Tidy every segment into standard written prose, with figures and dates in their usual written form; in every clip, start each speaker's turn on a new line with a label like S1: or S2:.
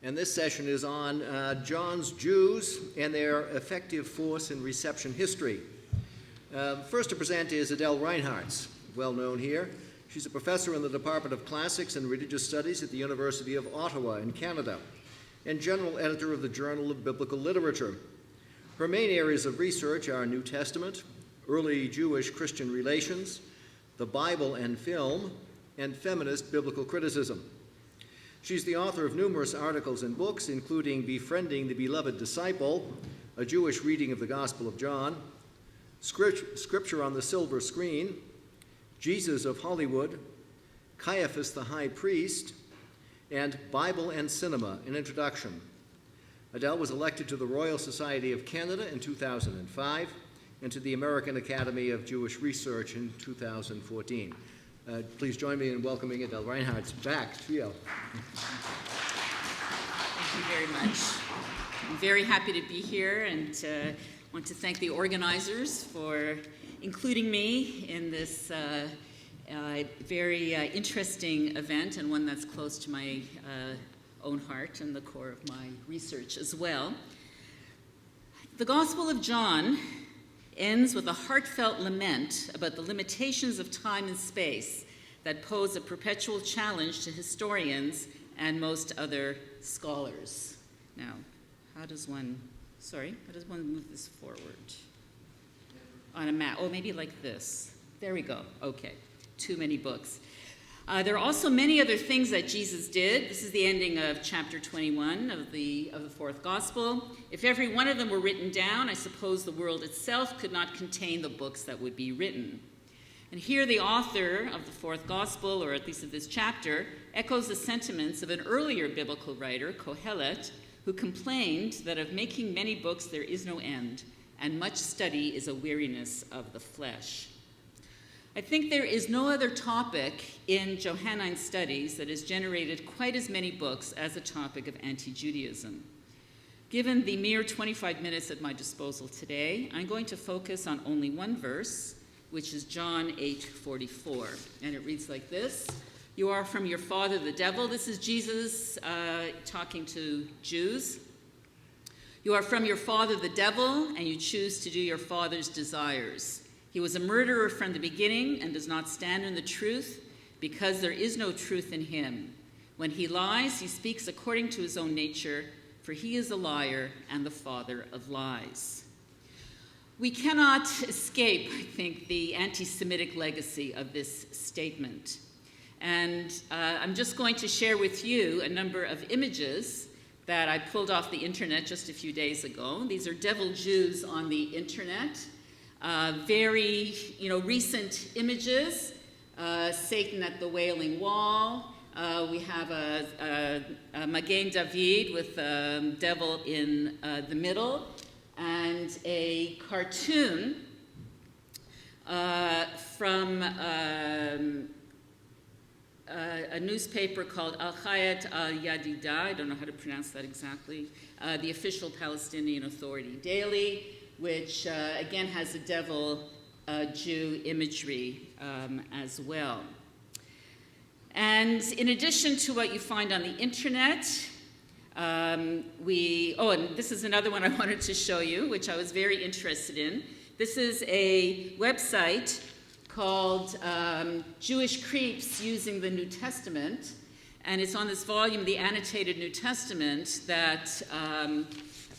S1: And this session is on John's Jews and their effective force in reception history. First to present is Adele Reinhartz, well known here. She's a professor in the Department of Classics and Religious Studies at the University of Ottawa in Canada, and general editor of the Journal of Biblical Literature. Her main areas of research are New Testament, early Jewish-Christian relations, the Bible and film, and feminist biblical criticism. She's the author of numerous articles and books, including Befriending the Beloved Disciple, a Jewish reading of the Gospel of John, Scripture on the Silver Screen, Jesus of Hollywood, Caiaphas the High Priest, and Bible and Cinema, an Introduction. Adele was elected to the Royal Society of Canada in 2005 and to the American Academy of Jewish Research in 2014. Please join me in welcoming Adele Reinhartz back to Yale.
S2: Thank you very much. I'm very happy to be here and want to thank the organizers for including me in this very interesting event, and one that's close to my own heart and the core of my research as well. The Gospel of John ends with a heartfelt lament about the limitations of time and space that pose a perpetual challenge to historians and most other scholars. Now, how does one move this forward? On a map, oh, maybe like this. There we go, okay, too many books. There are also many other things that Jesus did. This is the ending of chapter 21 of the fourth gospel. If every one of them were written down, I suppose the world itself could not contain the books that would be written. And here the author of the fourth gospel, or at least of this chapter, echoes the sentiments of an earlier biblical writer, Kohelet, who complained that of making many books there is no end, and much study is a weariness of the flesh. I think there is no other topic in Johannine studies that has generated quite as many books as the topic of anti-Judaism. Given the mere 25 minutes at my disposal today, I'm going to focus on only one verse, which is John 8:44, and it reads like this: "You are from your father the devil." This is Jesus talking to Jews. "You are from your father the devil, and you choose to do your father's desires. He was a murderer from the beginning and does not stand in the truth, because there is no truth in him. When he lies, he speaks according to his own nature, for he is a liar and the father of lies." We cannot escape, I think, the anti-Semitic legacy of this statement. And I'm just going to share with you a number of images that I pulled off the internet just a few days ago. These are devil Jews on the internet. Very, recent images. Satan at the Wailing Wall. We have a Magen David with the devil in the middle, and a cartoon from a newspaper called Al-Hayat Al-Yadida. I don't know how to pronounce that exactly. The official Palestinian Authority daily, which again has a devil Jew imagery as well. And in addition to what you find on the internet, and this is another one I wanted to show you, which I was very interested in. This is a website called Jewish Creeps Using the New Testament, and it's on this volume, The Annotated New Testament, that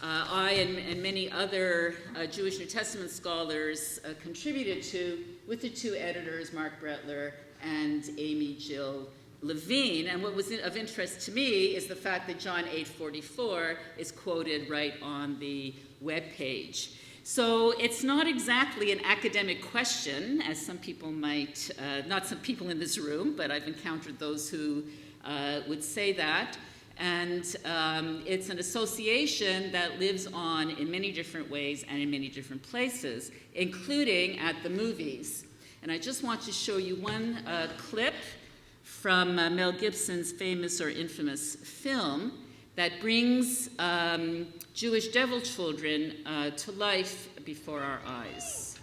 S2: I and many other Jewish New Testament scholars contributed to, with the two editors, Mark Bretler and Amy Jill Levine. And what was of interest to me is the fact that John 8:44 is quoted right on the webpage. So it's not exactly an academic question, as some people might, not some people in this room, but I've encountered those who would say that. And it's an association that lives on in many different ways and in many different places, including at the movies. And I just want to show you one clip from Mel Gibson's famous or infamous film that brings Jewish devil children to life before our eyes.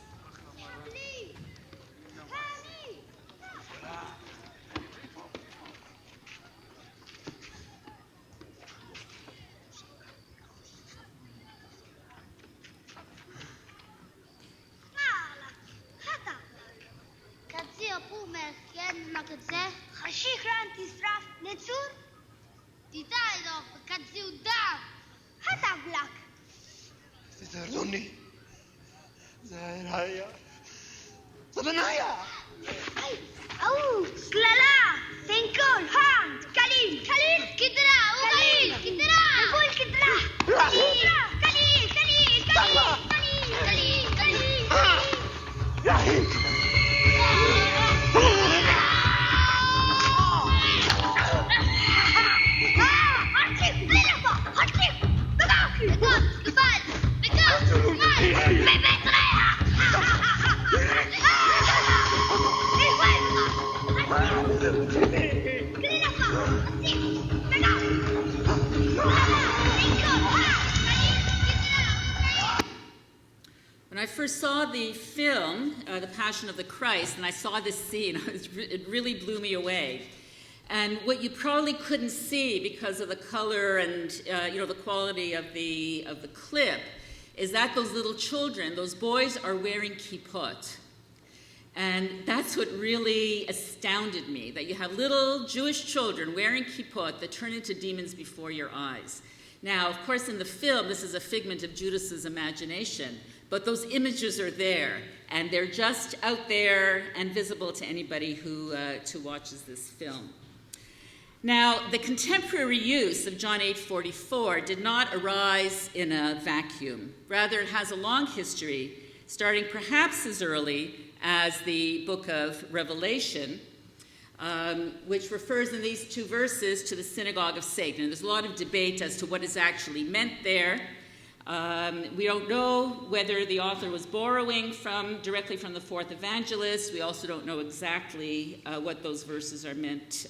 S3: كان مكتزة خشيك رانتي سراف نتسور تيتاي دوف كتزي وداف هتا بلاك
S4: تتردوني زاهر هيا صدنايا
S3: أو سلالا تنكول هاند كليل كدرا وكليل كدرا نقول كدرا كليل
S4: ياهي
S2: When I first saw the film, The Passion of the Christ, and I saw this scene, it really blew me away. And what you probably couldn't see because of the color and the quality of the clip is that those little children, those boys, are wearing kippot. And that's what really astounded me, that you have little Jewish children wearing kippot that turn into demons before your eyes. Now, of course, in the film, this is a figment of Judas's imagination, but those images are there, and they're just out there and visible to anybody who watches this film. Now, the contemporary use of John 8:44 did not arise in a vacuum. Rather, it has a long history, starting perhaps as early as the book of Revelation, which refers in these two verses to the synagogue of Satan. And there's a lot of debate as to what is actually meant there. We don't know whether the author was borrowing directly from the fourth evangelist. We also don't know exactly what those verses are meant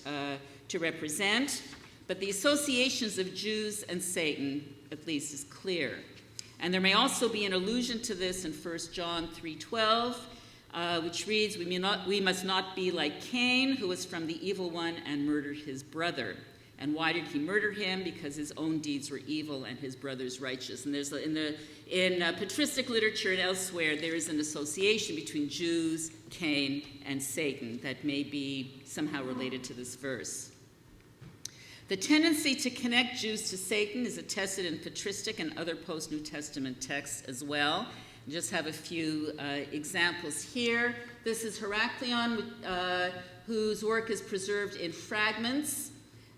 S2: to represent. But the associations of Jews and Satan, at least, is clear. And there may also be an allusion to this in 1 John 3:12, which reads, we must not be like Cain, who was from the evil one and murdered his brother. And why did he murder him? Because his own deeds were evil and his brother's righteous. And there's in patristic literature and elsewhere, there is an association between Jews, Cain, and Satan that may be somehow related to this verse. The tendency to connect Jews to Satan is attested in patristic and other post-New Testament texts as well. I just have a few examples here. This is Heraclion, whose work is preserved in fragments.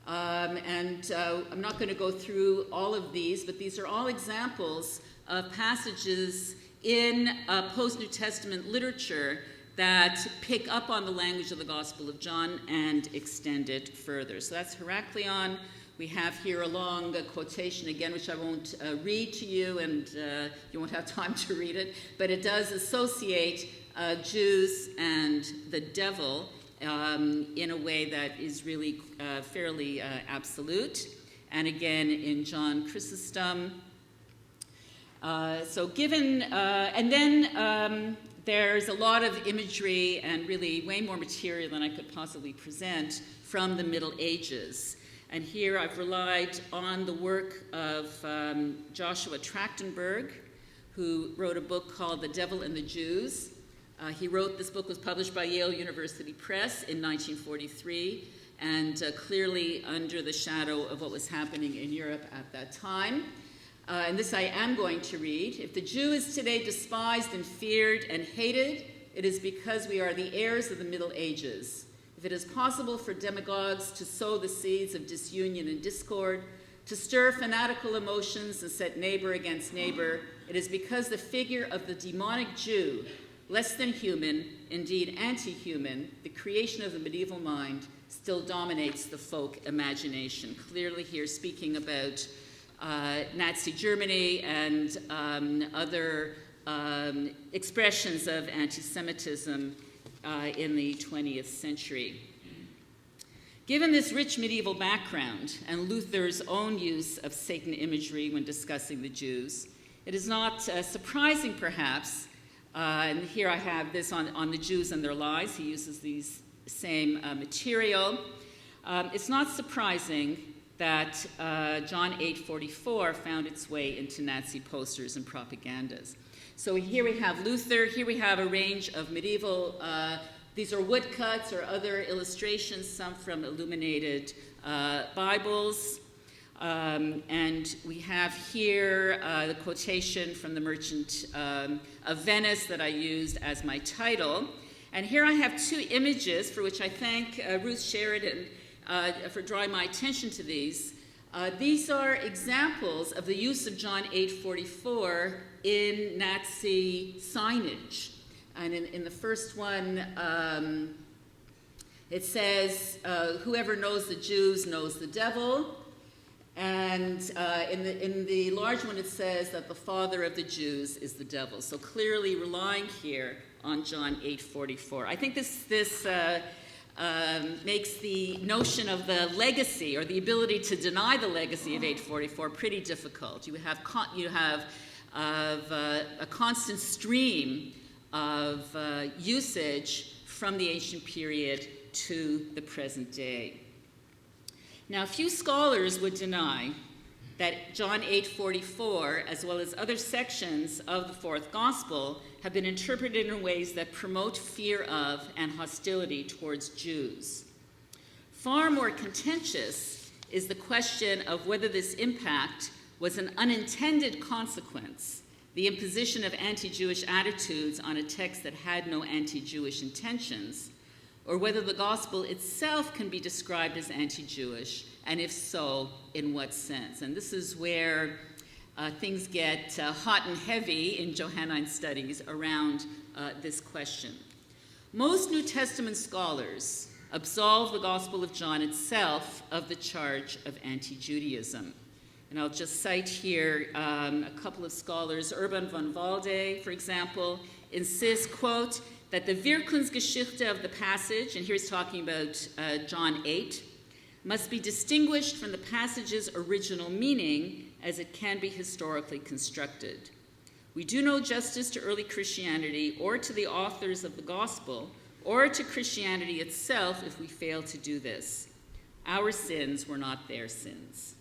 S2: I'm not going to go through all of these, but these are all examples of passages in post-New Testament literature that pick up on the language of the Gospel of John and extend it further. So that's Heraclion. We have here a long quotation again, which I won't read to you, and you won't have time to read it, but it does associate Jews and the devil in a way that is really fairly absolute. And again, in John Chrysostom. There's a lot of imagery and really way more material than I could possibly present from the Middle Ages. And here I've relied on the work of Joshua Trachtenberg, who wrote a book called The Devil and the Jews. This book was published by Yale University Press in 1943, and clearly under the shadow of what was happening in Europe at that time. And this I am going to read. If the Jew is today despised and feared and hated, it is because we are the heirs of the Middle Ages. If it is possible for demagogues to sow the seeds of disunion and discord, to stir fanatical emotions and set neighbor against neighbor, it is because the figure of the demonic Jew, less than human, indeed anti-human, the creation of the medieval mind, still dominates the folk imagination. Clearly here speaking about Nazi Germany and other expressions of anti-Semitism in the 20th century. Given this rich medieval background and Luther's own use of Satan imagery when discussing the Jews, it is not surprising, perhaps, and here I have this on the Jews and their lies. He uses these same material. It's not surprising that John 8:44 found its way into Nazi posters and propagandas. So here we have Luther, here we have a range of medieval These are woodcuts or other illustrations, some from illuminated Bibles. And we have here the quotation from the Merchant of Venice that I used as my title. And here I have two images for which I thank Ruth Sheridan for drawing my attention to these. These are examples of the use of John 8:44 in Nazi signage. And in the first one, it says, whoever knows the Jews knows the devil. And in the large one, it says that the father of the Jews is the devil. So clearly relying here on John 8:44. I think this makes the notion of the legacy or the ability to deny the legacy of 8:44 pretty difficult. You have a constant stream of usage from the ancient period to the present day. Now, few scholars would deny that John 8:44, as well as other sections of the fourth gospel, have been interpreted in ways that promote fear of and hostility towards Jews. Far more contentious is the question of whether this impact was an unintended consequence, the imposition of anti-Jewish attitudes on a text that had no anti-Jewish intentions, or whether the gospel itself can be described as anti-Jewish, and if so, in what sense? And this is where things get hot and heavy in Johannine studies around this question. Most New Testament scholars absolve the Gospel of John itself of the charge of anti-Judaism. And I'll just cite here a couple of scholars. Urban von Walde, for example, insists, quote, that the Wirkungsgeschichte of the passage, and here he's talking about John 8, must be distinguished from the passage's original meaning as it can be historically constructed. We do no justice to early Christianity or to the authors of the gospel or to Christianity itself if we fail to do this. Our sins were not their sins.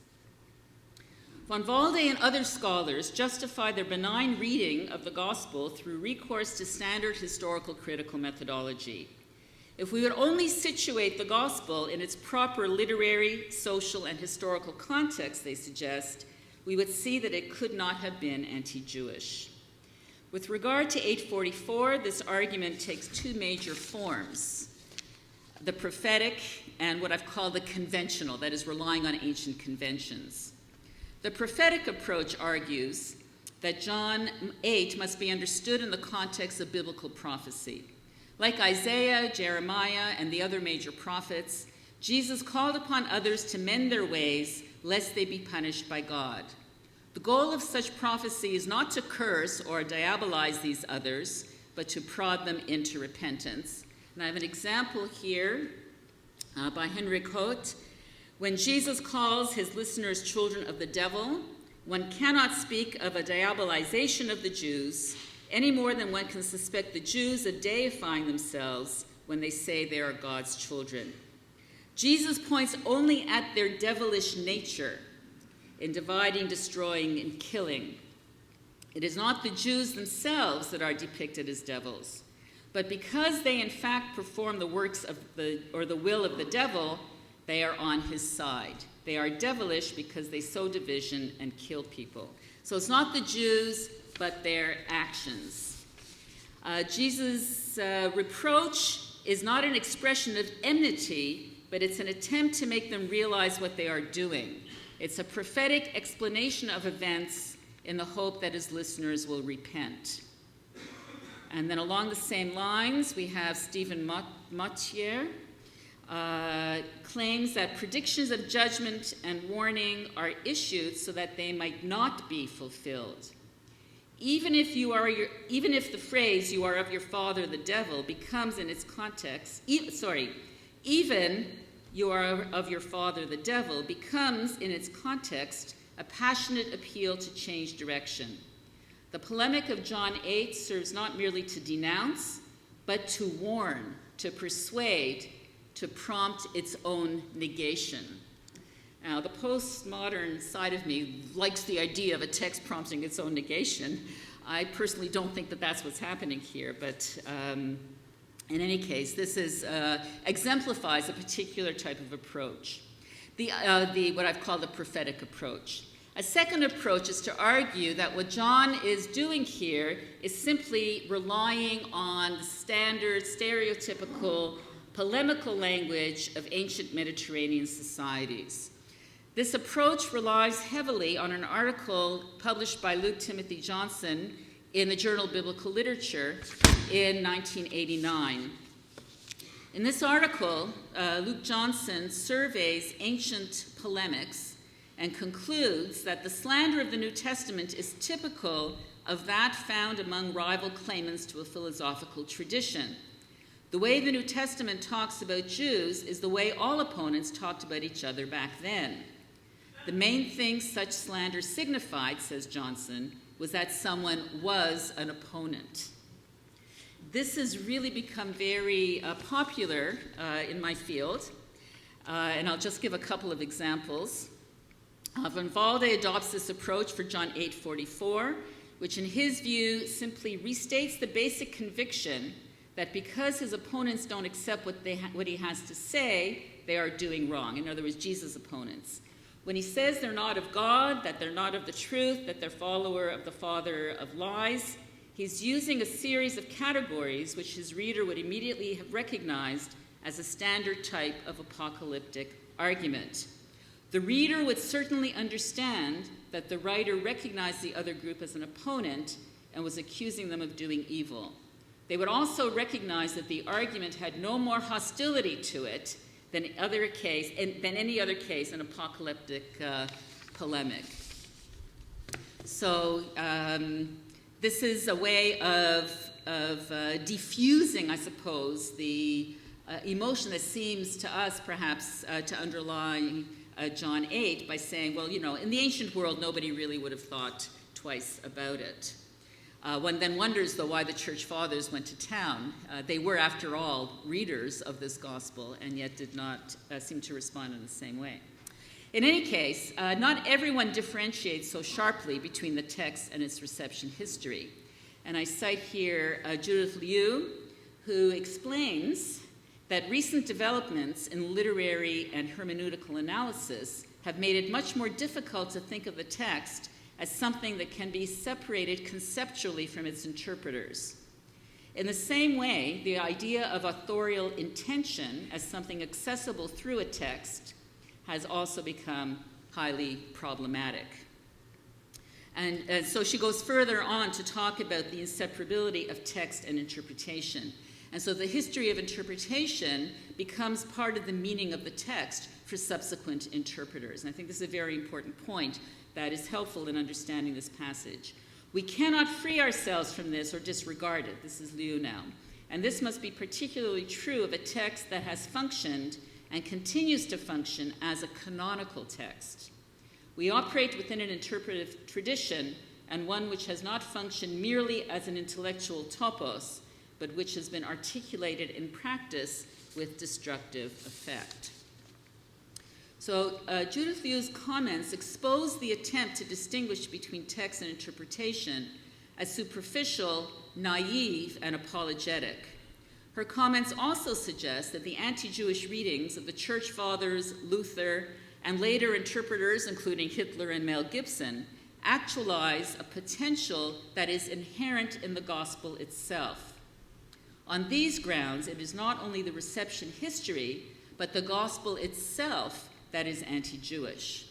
S2: Von Walde and other scholars justify their benign reading of the gospel through recourse to standard historical critical methodology. If we would only situate the gospel in its proper literary, social, and historical context, they suggest, we would see that it could not have been anti-Jewish. With regard to 8:44, this argument takes two major forms: the prophetic and what I've called the conventional, that is, relying on ancient conventions. The prophetic approach argues that John 8 must be understood in the context of biblical prophecy. Like Isaiah, Jeremiah, and the other major prophets, Jesus called upon others to mend their ways, lest they be punished by God. The goal of such prophecy is not to curse or diabolize these others, but to prod them into repentance. And I have an example here by Henrik Hoth. When Jesus calls his listeners children of the devil, one cannot speak of a diabolization of the Jews any more than one can suspect the Jews of deifying themselves when they say they are God's children. Jesus points only at their devilish nature in dividing, destroying, and killing. It is not the Jews themselves that are depicted as devils, but because they in fact perform the works of the will of the devil, they are on his side. They are devilish because they sow division and kill people. So it's not the Jews, but their actions. Jesus' reproach is not an expression of enmity, but it's an attempt to make them realize what they are doing. It's a prophetic explanation of events in the hope that his listeners will repent. And then along the same lines, we have Stephen Mottier, claims that predictions of judgment and warning are issued so that they might not be fulfilled. Even if the phrase "you are of your father the devil" becomes in its context, even "you are of your father the devil" becomes in its context a passionate appeal to change direction. The polemic of John 8 serves not merely to denounce, but to warn, to persuade, to prompt its own negation. Now, the postmodern side of me likes the idea of a text prompting its own negation. I personally don't think that that's what's happening here, but In any case, this exemplifies a particular type of approach, what I've called the prophetic approach. A second approach is to argue that what John is doing here is simply relying on the standard, stereotypical, polemical language of ancient Mediterranean societies. This approach relies heavily on an article published by Luke Timothy Johnson in the journal Biblical Literature in 1989. In this article, Luke Johnson surveys ancient polemics and concludes that the slander of the New Testament is typical of that found among rival claimants to a philosophical tradition. The way the New Testament talks about Jews is the way all opponents talked about each other back then. The main thing such slander signified, says Johnson, was that someone was an opponent. This has really become very popular in my field, and I'll just give a couple of examples. Van Valde adopts this approach for John 8:44, which in his view simply restates the basic conviction that because his opponents don't accept what he has to say, they are doing wrong. In other words, Jesus' opponents. When he says they're not of God, that they're not of the truth, that they're follower of the father of lies, he's using a series of categories which his reader would immediately have recognized as a standard type of apocalyptic argument. The reader would certainly understand that the writer recognized the other group as an opponent and was accusing them of doing evil. They would also recognize that the argument had no more hostility to it than any other case in apocalyptic polemic. So this is a way of diffusing, I suppose, the emotion that seems to us perhaps to underlie John 8 by saying, well, in the ancient world, nobody really would have thought twice about it. One then wonders, though, why the church fathers went to town. They were, after all, readers of this gospel and yet did not seem to respond in the same way. In any case, not everyone differentiates so sharply between the text and its reception history. And I cite here Judith Liu, who explains that recent developments in literary and hermeneutical analysis have made it much more difficult to think of the text as something that can be separated conceptually from its interpreters. In the same way, the idea of authorial intention as something accessible through a text has also become highly problematic. And so she goes further on to talk about the inseparability of text and interpretation. And so the history of interpretation becomes part of the meaning of the text for subsequent interpreters. And I think this is a very important point that is helpful in understanding this passage. We cannot free ourselves from this or disregard it. This is Liu now. And this must be particularly true of a text that has functioned and continues to function as a canonical text. We operate within an interpretive tradition, and one which has not functioned merely as an intellectual topos, but which has been articulated in practice with destructive effect. So Judith Liu's comments expose the attempt to distinguish between text and interpretation as superficial, naive, and apologetic. Her comments also suggest that the anti-Jewish readings of the Church Fathers, Luther, and later interpreters, including Hitler and Mel Gibson, actualize a potential that is inherent in the gospel itself. On these grounds, it is not only the reception history, but the gospel itself that is anti-Jewish.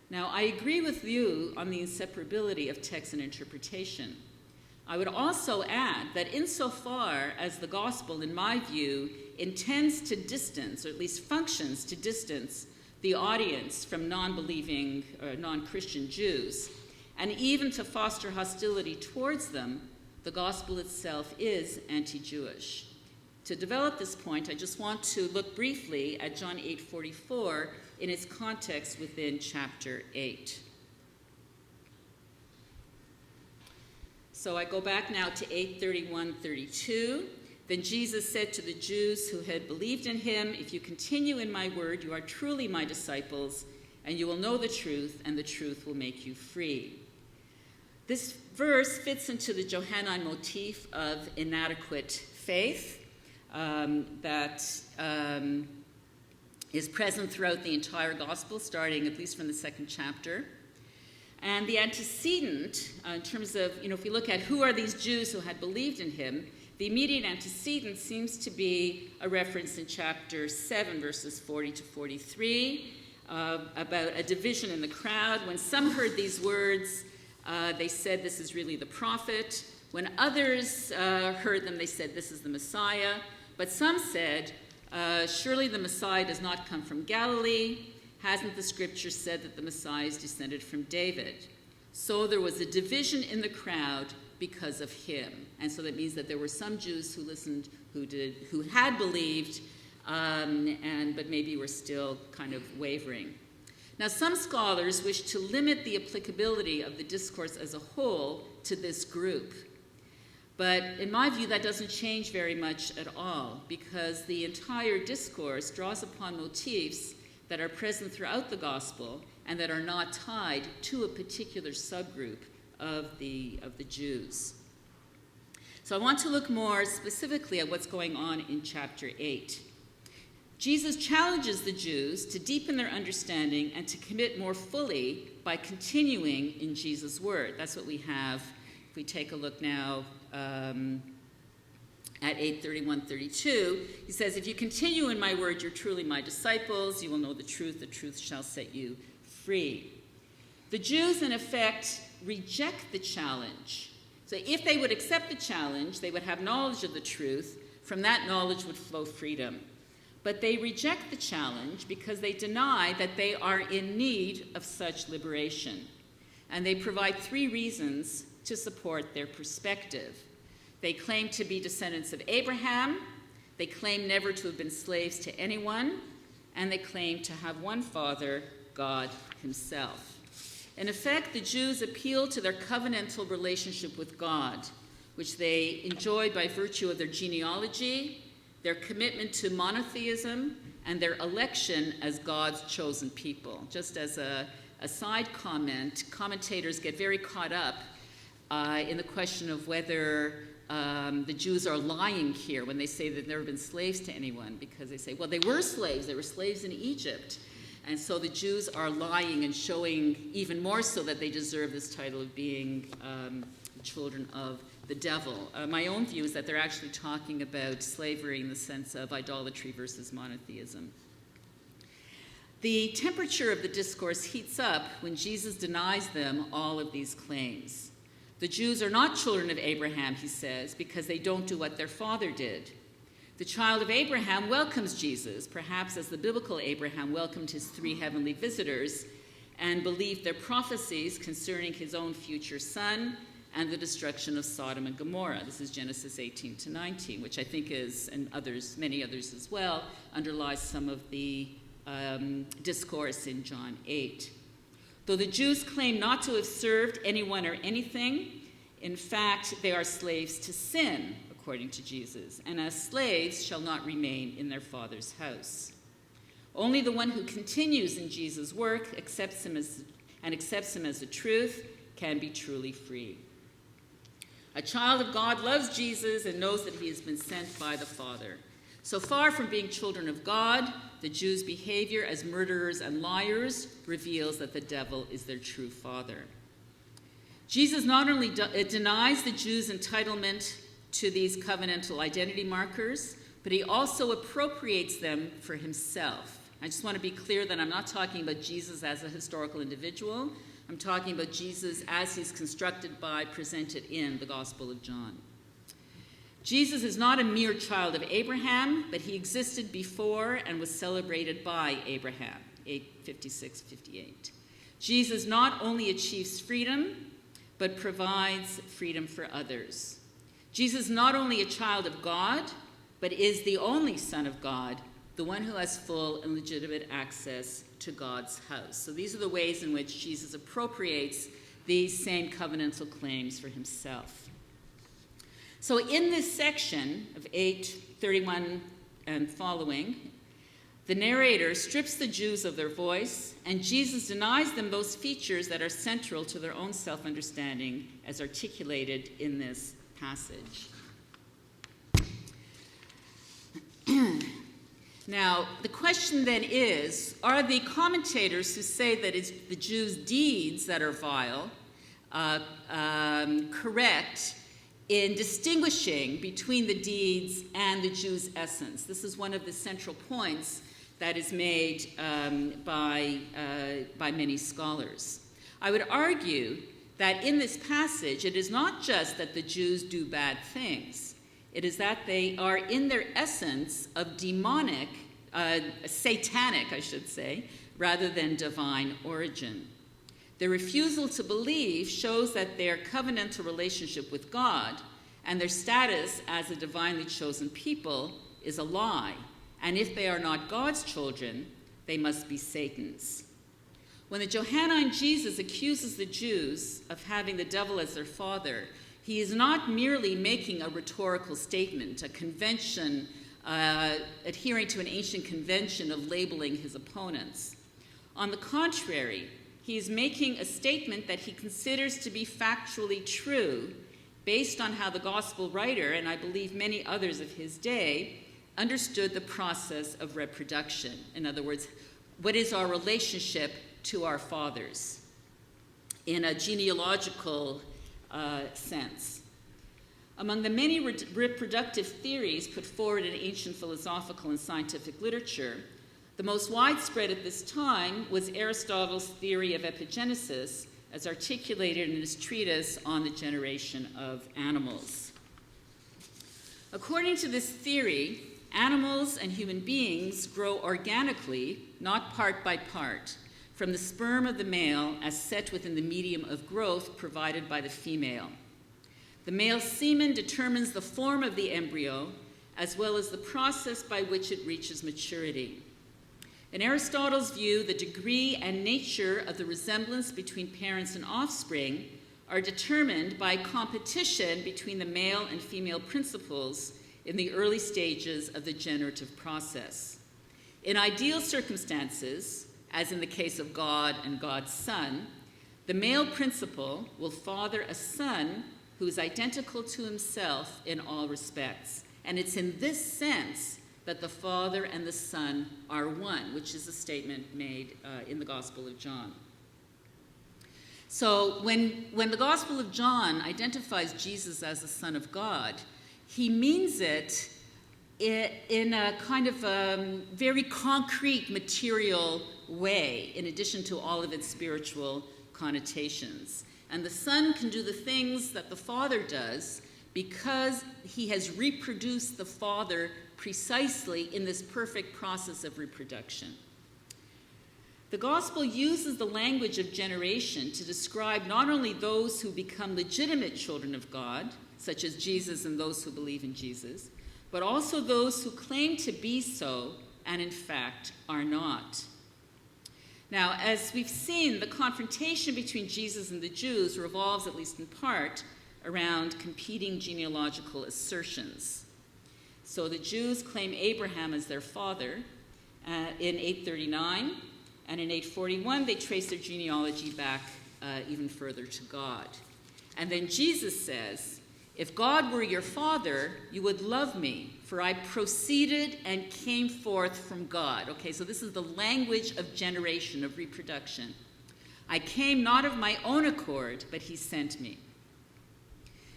S2: Now, I agree with you on the inseparability of text and interpretation. I would also add that insofar as the gospel, in my view, intends to distance, or at least functions to distance, the audience from non-believing or non-Christian Jews, and even to foster hostility towards them, the gospel itself is anti-Jewish. To develop this point, I just want to look briefly at John 8:44 in its context within chapter 8. So I go back now to 8:31-32. Then Jesus said to the Jews who had believed in him, "If you continue in my word, you are truly my disciples, and you will know the truth, and the truth will make you free." This verse fits into the Johannine motif of inadequate faith. that is present throughout the entire gospel, starting at least from the second chapter. And the antecedent, in terms of, if we look at who are these Jews who had believed in him, the immediate antecedent seems to be a reference in chapter 7, verses 40 to 43, about a division in the crowd. When some heard these words, they said, "This is really the prophet." When others heard them, they said, "This is the Messiah." But some said, "Surely the Messiah does not come from Galilee. Hasn't the scripture said that the Messiah is descended from David?" So there was a division in the crowd because of him. And so that means that there were some Jews who listened, who had believed, but maybe were still kind of wavering. Now, some scholars wish to limit the applicability of the discourse as a whole to this group. But in my view, that doesn't change very much at all, because the entire discourse draws upon motifs that are present throughout the gospel and that are not tied to a particular subgroup of the Jews. So I want to look more specifically at what's going on in chapter 8. Jesus challenges the Jews to deepen their understanding and to commit more fully by continuing in Jesus' word. That's what we have if we take a look now at 8:31-32. He says, "If you continue in my word, you're truly my disciples. You will know the truth shall set you free." The Jews, in effect, reject the challenge. So if they would accept the challenge, they would have knowledge of the truth. From that knowledge would flow freedom. But they reject the challenge because they deny that they are in need of such liberation. And they provide 3 reasons to support their perspective. They claim to be descendants of Abraham, they claim never to have been slaves to anyone, and they claim to have one Father, God himself. In effect, the Jews appeal to their covenantal relationship with God, which they enjoy by virtue of their genealogy, their commitment to monotheism, and their election as God's chosen people. Just as a side comment, commentators get very caught up in the question of whether the Jews are lying here when they say they've never been slaves to anyone, because they say, well, they were slaves in Egypt. And so the Jews are lying and showing even more so that they deserve this title of being children of the devil. My own view is that they're actually talking about slavery in the sense of idolatry versus monotheism. The temperature of the discourse heats up when Jesus denies them all of these claims. The Jews are not children of Abraham, he says, because they don't do what their father did. The child of Abraham welcomes Jesus, perhaps as the biblical Abraham welcomed his 3 heavenly visitors and believed their prophecies concerning his own future son and the destruction of Sodom and Gomorrah. This is Genesis 18-19, which I think is, and others, many others as well, underlies some of the discourse in John 8. Though the Jews claim not to have served anyone or anything, in fact, they are slaves to sin, according to Jesus, and as slaves shall not remain in their father's house. Only the one who continues in Jesus' work, accepts him as the truth, can be truly free. A child of God loves Jesus and knows that he has been sent by the Father. So far from being children of God, the Jews' behavior as murderers and liars reveals that the devil is their true father. Jesus not only denies the Jews' entitlement to these covenantal identity markers, but he also appropriates them for himself. I just want to be clear that I'm not talking about Jesus as a historical individual. I'm talking about Jesus as he's presented in the Gospel of John. Jesus is not a mere child of Abraham, but he existed before and was celebrated by Abraham, 8:56-58. Jesus not only achieves freedom, but provides freedom for others. Jesus is not only a child of God, but is the only Son of God, the one who has full and legitimate access to God's house. So these are the ways in which Jesus appropriates these same covenantal claims for himself. So in this section of 8:31 and following, the narrator strips the Jews of their voice, and Jesus denies them those features that are central to their own self-understanding as articulated in this passage. Now, the question then is, are the commentators who say that it's the Jews' deeds that are vile correct in distinguishing between the deeds and the Jews' essence? This is one of the central points that is made by many scholars. I would argue that in this passage, it is not just that the Jews do bad things. It is that they are in their essence of demonic, satanic, I should say, rather than divine origin. Their refusal to believe shows that their covenantal relationship with God and their status as a divinely chosen people is a lie. And if they are not God's children, they must be Satan's. When the Johannine Jesus accuses the Jews of having the devil as their father, he is not merely making a rhetorical statement, a convention, adhering to an ancient convention of labeling his opponents. On the contrary, he is making a statement that he considers to be factually true, based on how the gospel writer, and I believe many others of his day, understood the process of reproduction. In other words, what is our relationship to our fathers in a genealogical sense. Among the many reproductive theories put forward in ancient philosophical and scientific literature, the most widespread at this time was Aristotle's theory of epigenesis, as articulated in his treatise on the generation of animals. According to this theory, animals and human beings grow organically, not part by part, from the sperm of the male as set within the medium of growth provided by the female. The male semen determines the form of the embryo, as well as the process by which it reaches maturity. In Aristotle's view, the degree and nature of the resemblance between parents and offspring are determined by competition between the male and female principles in the early stages of the generative process. In ideal circumstances, as in the case of God and God's Son, the male principle will father a son who is identical to himself in all respects. And it's in this sense that the Father and the Son are one, which is a statement made in the Gospel of John. So when the Gospel of John identifies Jesus as the Son of God, he means it in a kind of very concrete, material way, in addition to all of its spiritual connotations. And the Son can do the things that the Father does because he has reproduced the Father precisely in this perfect process of reproduction. The Gospel uses the language of generation to describe not only those who become legitimate children of God, such as Jesus and those who believe in Jesus, but also those who claim to be so and in fact are not. Now, as we've seen, the confrontation between Jesus and the Jews revolves, at least in part, around competing genealogical assertions. So the Jews claim Abraham as their father in 839, and in 841 they trace their genealogy back even further to God. And then Jesus says, "If God were your father, you would love me, for I proceeded and came forth from God." Okay, so this is the language of generation, of reproduction. "I came not of my own accord, but he sent me."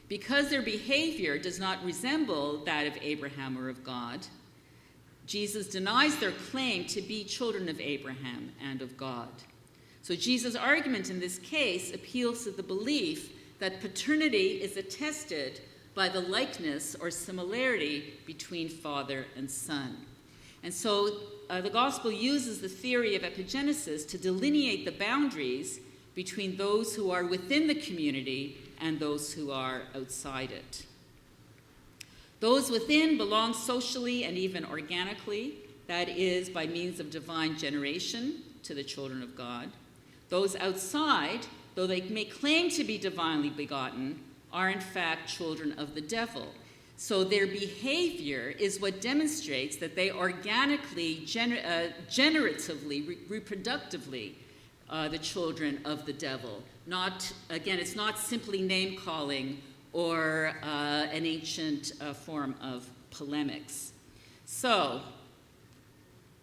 S2: Because their behavior does not resemble that of Abraham or of God, Jesus denies their claim to be children of Abraham and of God. So Jesus' argument in this case appeals to the belief that paternity is attested by the likeness or similarity between father and son. And so the gospel uses the theory of epigenesis to delineate the boundaries between those who are within the community and those who are outside it. Those within belong socially and even organically, that is, by means of divine generation, to the children of God. Those outside, though they may claim to be divinely begotten, are in fact children of the devil. So their behavior is what demonstrates that they organically, generatively, reproductively, the children of the devil. Not, again, it's not simply name-calling or an ancient form of polemics. So,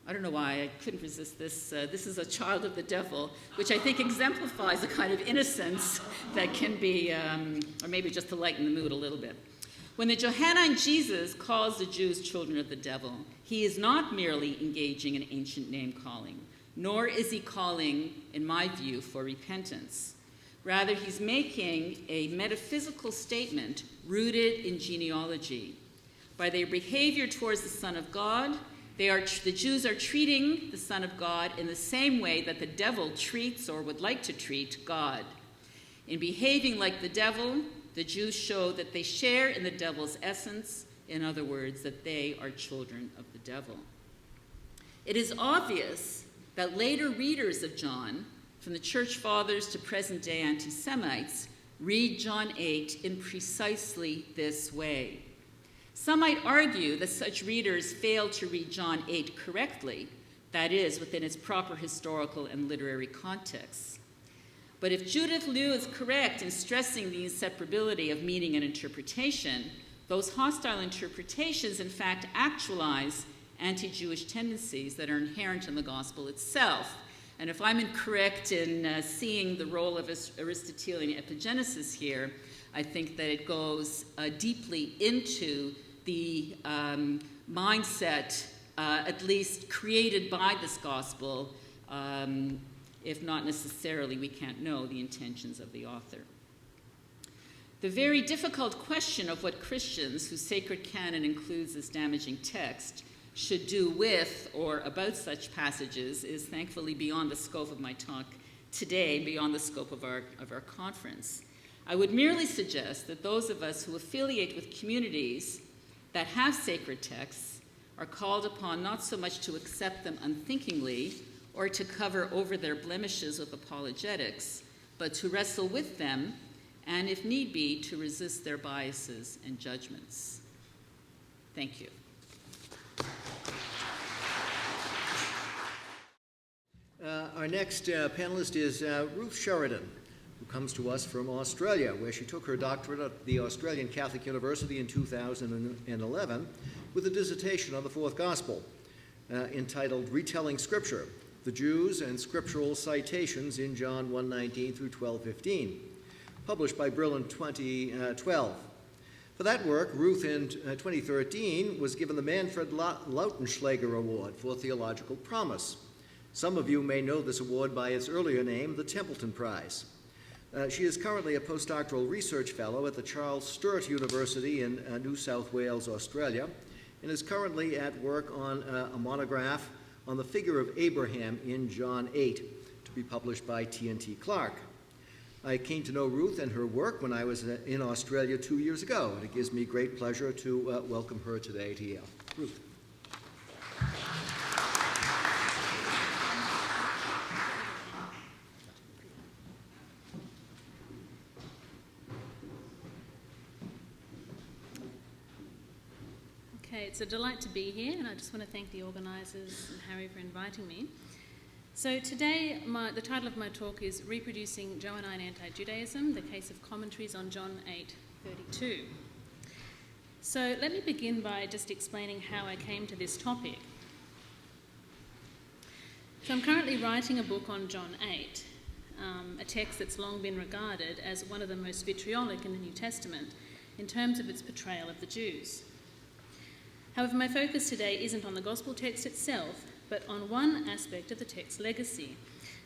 S2: I don't know why I couldn't resist this. This is a child of the devil, which I think exemplifies a kind of innocence that can be, or maybe just to lighten the mood a little bit. When the Johannine Jesus calls the Jews children of the devil, he is not merely engaging in ancient name-calling, nor is he calling, in my view, for repentance. Rather, he's making a metaphysical statement rooted in genealogy. By their behavior towards the Son of God, the Jews are treating the Son of God in the same way that the devil treats or would like to treat God. In behaving like the devil, the Jews show that they share in the devil's essence, in other words, that they are children of the devil. It is obvious that later readers of John, from the church fathers to present-day anti-Semites, read John 8 in precisely this way. Some might argue that such readers fail to read John 8 correctly, that is, within its proper historical and literary context. But if Judith Liu is correct in stressing the inseparability of meaning and interpretation, those hostile interpretations in fact actualize anti-Jewish tendencies that are inherent in the gospel itself. And if I'm incorrect in seeing the role of Aristotelian epigenesis here, I think that it goes deeply into the mindset, at least created by this gospel, if not necessarily, we can't know the intentions of the author. The very difficult question of what Christians, whose sacred canon includes this damaging text, should do with or about such passages is thankfully beyond the scope of my talk today, beyond the scope of our conference. I would merely suggest that those of us who affiliate with communities that have sacred texts are called upon not so much to accept them unthinkingly or to cover over their blemishes with apologetics, but to wrestle with them and, if need be, to resist their biases and judgments. Thank you.
S1: Our next panelist is Ruth Sheridan, who comes to us from Australia, where she took her doctorate at the Australian Catholic University in 2011 with a dissertation on the Fourth Gospel entitled Retelling Scripture, the Jews and Scriptural Citations in John 1:19 through 12:15, published by Brill in 2012. For that work, Ruth in 2013 was given the Manfred Lautenschläger Award for Theological Promise. Some of you may know this award by its earlier name, the Templeton Prize. She is currently a postdoctoral research fellow at the Charles Sturt University in New South Wales, Australia, and is currently at work on a monograph on the figure of Abraham in John 8, to be published by T&T Clark. I came to know Ruth and her work when I was in Australia 2 years ago, and it gives me great pleasure to welcome her today to Yale. Ruth.
S5: Okay, it's a delight to be here, and I just want to thank the organisers and Harry for inviting me. So today, the title of my talk is Reproducing Johannine Anti-Judaism, the Case of Commentaries on John 8:32. So let me begin by just explaining how I came to this topic. So I'm currently writing a book on John 8, a text that's long been regarded as one of the most vitriolic in the New Testament in terms of its portrayal of the Jews. However, my focus today isn't on the gospel text itself, but on one aspect of the text's legacy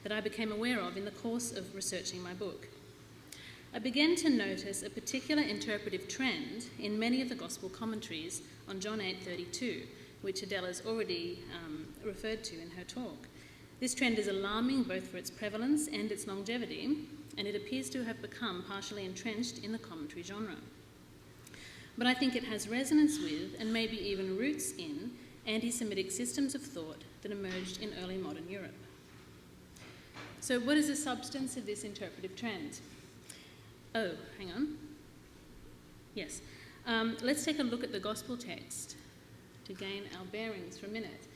S5: that I became aware of in the course of researching my book. I began to notice a particular interpretive trend in many of the gospel commentaries on John 8:32, which Adele has already referred to in her talk. This trend is alarming both for its prevalence and its longevity, and it appears to have become partially entrenched in the commentary genre. But I think it has resonance with, and maybe even roots in, anti-Semitic systems of thought that emerged in early modern Europe. So what is the substance of this interpretive trend? Oh, hang on. Yes. Let's take a look at the gospel text to gain our bearings for a minute.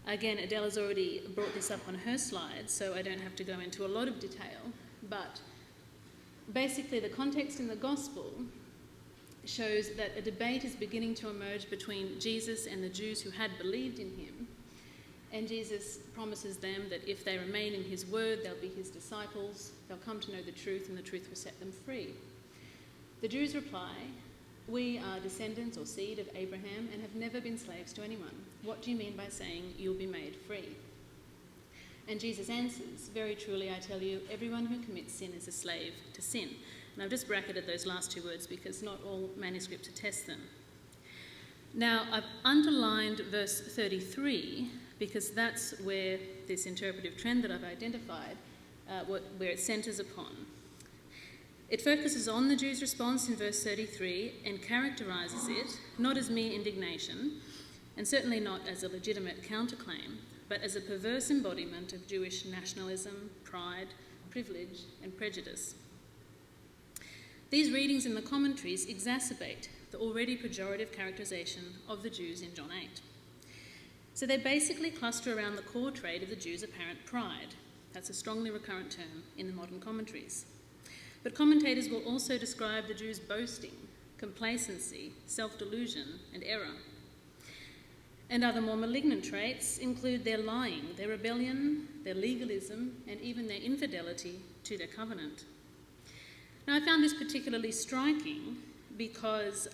S5: Again, Adele has already brought this up on her slides, so I don't have to go into a lot of detail, but basically the context in the gospel shows that a debate is beginning to emerge between Jesus and the Jews who had believed in him. And Jesus promises them that if they remain in his word, they'll be his disciples, they'll come to know the truth, and the truth will set them free. The Jews reply, "We are descendants or seed of Abraham and have never been slaves to anyone. What do you mean by saying you'll be made free?" And Jesus answers, "Very truly I tell you, everyone who commits sin is a slave to sin." And I've just bracketed those last two words because not all manuscripts attest them. Now, I've underlined verse 33 because that's where this interpretive trend that I've identified, where it centres upon. It focuses on the Jews' response in verse 33 and characterises it not as mere indignation, and certainly not as a legitimate counterclaim, but as a perverse embodiment of Jewish nationalism, pride, privilege, and prejudice. These readings in the commentaries exacerbate the already pejorative characterisation of the Jews in John 8. So they basically cluster around the core trait of the Jews' apparent pride. That's a strongly recurrent term in the modern commentaries. But commentators will also describe the Jews' boasting, complacency, self-delusion, and error. And other more malignant traits include their lying, their rebellion, their legalism, and even their infidelity to their covenant. Now, I found this particularly striking because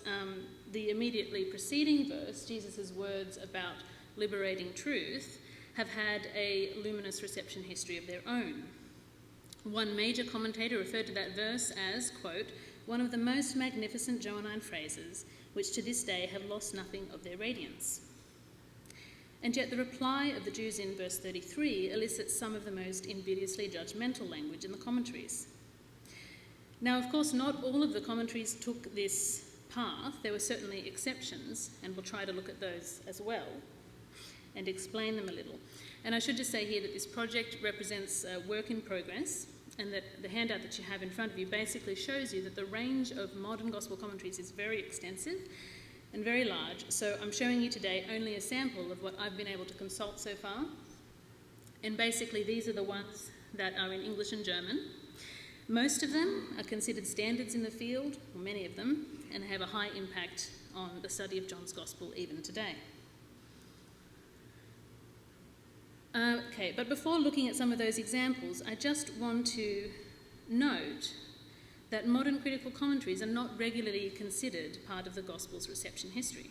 S5: the immediately preceding verse, Jesus' words about liberating truth, have had a luminous reception history of their own. One major commentator referred to that verse as, quote, "one of the most magnificent Johannine phrases, which to this day have lost nothing of their radiance." And yet the reply of the Jews in verse 33 elicits some of the most invidiously judgmental language in the commentaries. Now, of course, not all of the commentaries took this path. There were certainly exceptions, and we'll try to look at those as well and explain them a little. And I should just say here that this project represents a work in progress, and that the handout that you have in front of you basically shows you that the range of modern gospel commentaries is very extensive and very large. So I'm showing you today only a sample of what I've been able to consult so far. And basically these are the ones that are in English and German. Most of them are considered standards in the field, or many of them, and have a high impact on the study of John's Gospel even today. Okay, but before looking at some of those examples, I just want to note that modern critical commentaries are not regularly considered part of the Gospel's reception history.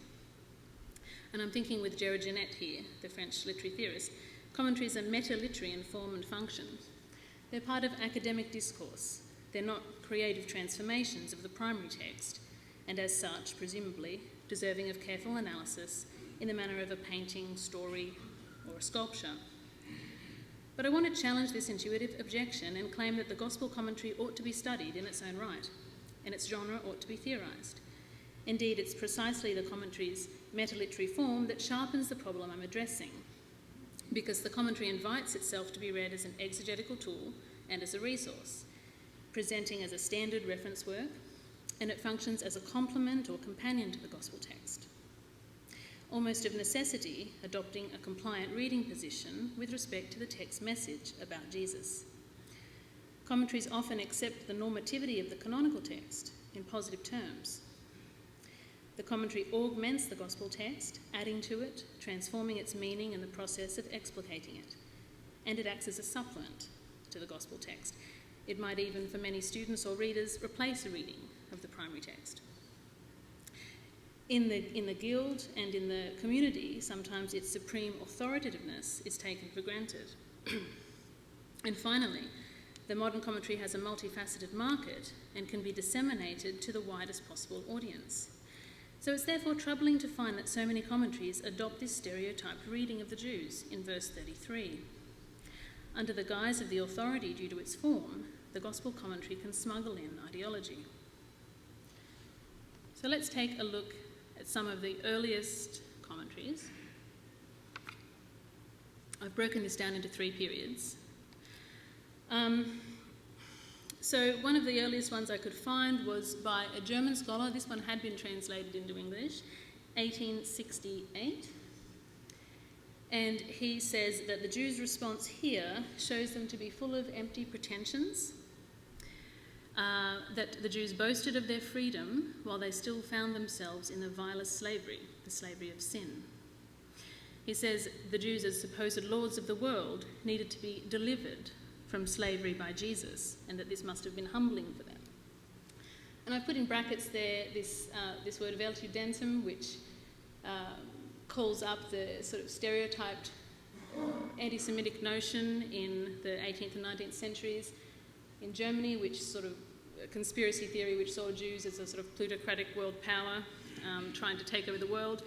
S5: And I'm thinking with Gerard Genette here, the French literary theorist, commentaries are meta-literary in form and function. They're part of academic discourse. They're not creative transformations of the primary text, and as such, presumably, deserving of careful analysis in the manner of a painting, story, or a sculpture. But I want to challenge this intuitive objection and claim that the gospel commentary ought to be studied in its own right, and its genre ought to be theorised. Indeed, it's precisely the commentary's meta-literary form that sharpens the problem I'm addressing, because the commentary invites itself to be read as an exegetical tool and as a resource, presenting as a standard reference work, and it functions as a complement or companion to the gospel text, almost of necessity adopting a compliant reading position with respect to the text's message about Jesus. Commentaries often accept the normativity of the canonical text in positive terms. The commentary augments the gospel text, adding to it, transforming its meaning in the process of explicating it, and it acts as a supplement to the gospel text. It might even, for many students or readers, replace a reading of the primary text. In the guild and in the community, sometimes its supreme authoritativeness is taken for granted. And finally, the modern commentary has a multifaceted market and can be disseminated to the widest possible audience. So it's therefore troubling to find that so many commentaries adopt this stereotyped reading of the Jews in verse 33. Under the guise of the authority due to its form, the gospel commentary can smuggle in ideology. So let's take a look at some of the earliest commentaries. I've broken this down into 3 periods. So one of the earliest ones I could find was by a German scholar. This one had been translated into English, 1868. And he says that the Jews' response here shows them to be full of empty pretensions. that the Jews boasted of their freedom while they still found themselves in the vilest slavery, the slavery of sin. He says the Jews, as supposed lords of the world, needed to be delivered from slavery by Jesus, and that this must have been humbling for them. And I've put in brackets there this word Weltjudentum, which calls up the sort of stereotyped anti-Semitic notion in the 18th and 19th centuries in Germany, which sort of a conspiracy theory which saw Jews as a sort of plutocratic world power trying to take over the world.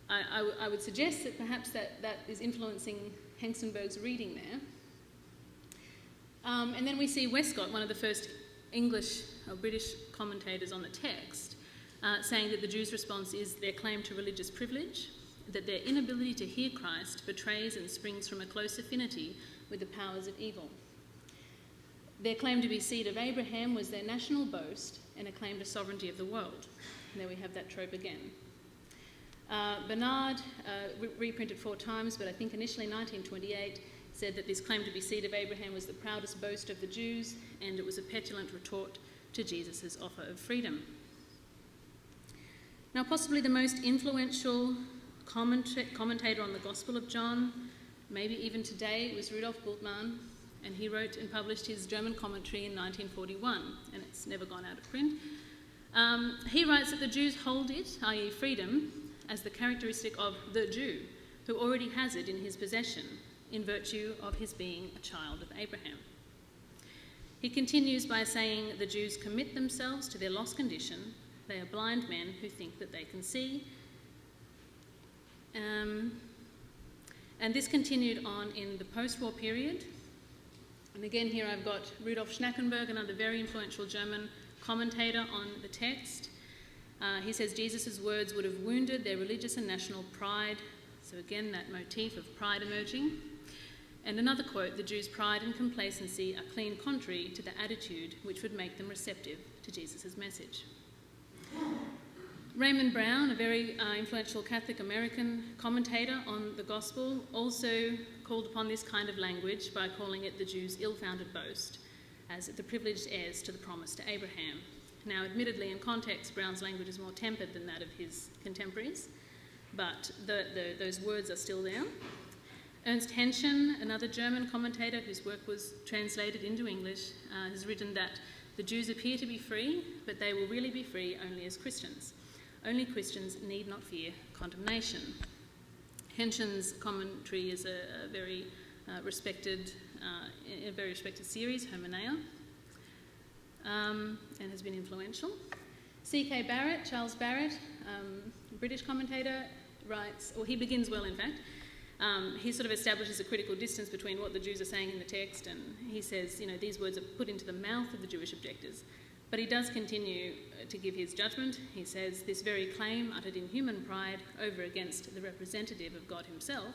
S5: I would suggest that perhaps that is influencing Hengstenberg's reading there. And then we see Westcott, one of the first English or British commentators on the text, saying that the Jews' response is their claim to religious privilege, that their inability to hear Christ betrays and springs from a close affinity with the powers of evil. Their claim to be seed of Abraham was their national boast and a claim to sovereignty of the world. And there we have that trope again. Bernard, reprinted 4 times, but I think initially 1928, said that this claim to be seed of Abraham was the proudest boast of the Jews, and it was a petulant retort to Jesus' offer of freedom. Now, possibly the most influential commentator on the Gospel of John, maybe even today, was Rudolf Bultmann, and he wrote and published his German commentary in 1941, and it's never gone out of print. He writes that the Jews hold it, i.e. freedom, as the characteristic of the Jew, who already has it in his possession, in virtue of his being a child of Abraham. He continues by saying the Jews commit themselves to their lost condition. They are blind men who think that they can see. And this continued on in the post-war period. And again, here I've got Rudolf Schnackenberg, another very influential German commentator on the text. He says Jesus' words would have wounded their religious and national pride. So again, that motif of pride emerging. And another quote, the Jews' pride and complacency are clean contrary to the attitude which would make them receptive to Jesus' message. Raymond Brown, a very influential Catholic American commentator on the Gospel, also called upon this kind of language by calling it the Jews' ill-founded boast, as the privileged heirs to the promise to Abraham. Now, admittedly, in context, Brown's language is more tempered than that of his contemporaries, but those words are still there. Ernst Henschen, another German commentator whose work was translated into English, has written that the Jews appear to be free, but they will really be free only as Christians. Only Christians need not fear condemnation. Henschen's commentary is a very respected series, Hermeneia, and has been influential. C.K. Barrett, Charles Barrett, British commentator, writes, or he begins well, in fact. He sort of establishes a critical distance between what the Jews are saying in the text, and he says, these words are put into the mouth of the Jewish objectors. But he does continue to give his judgment. He says, this very claim, uttered in human pride over against the representative of God himself,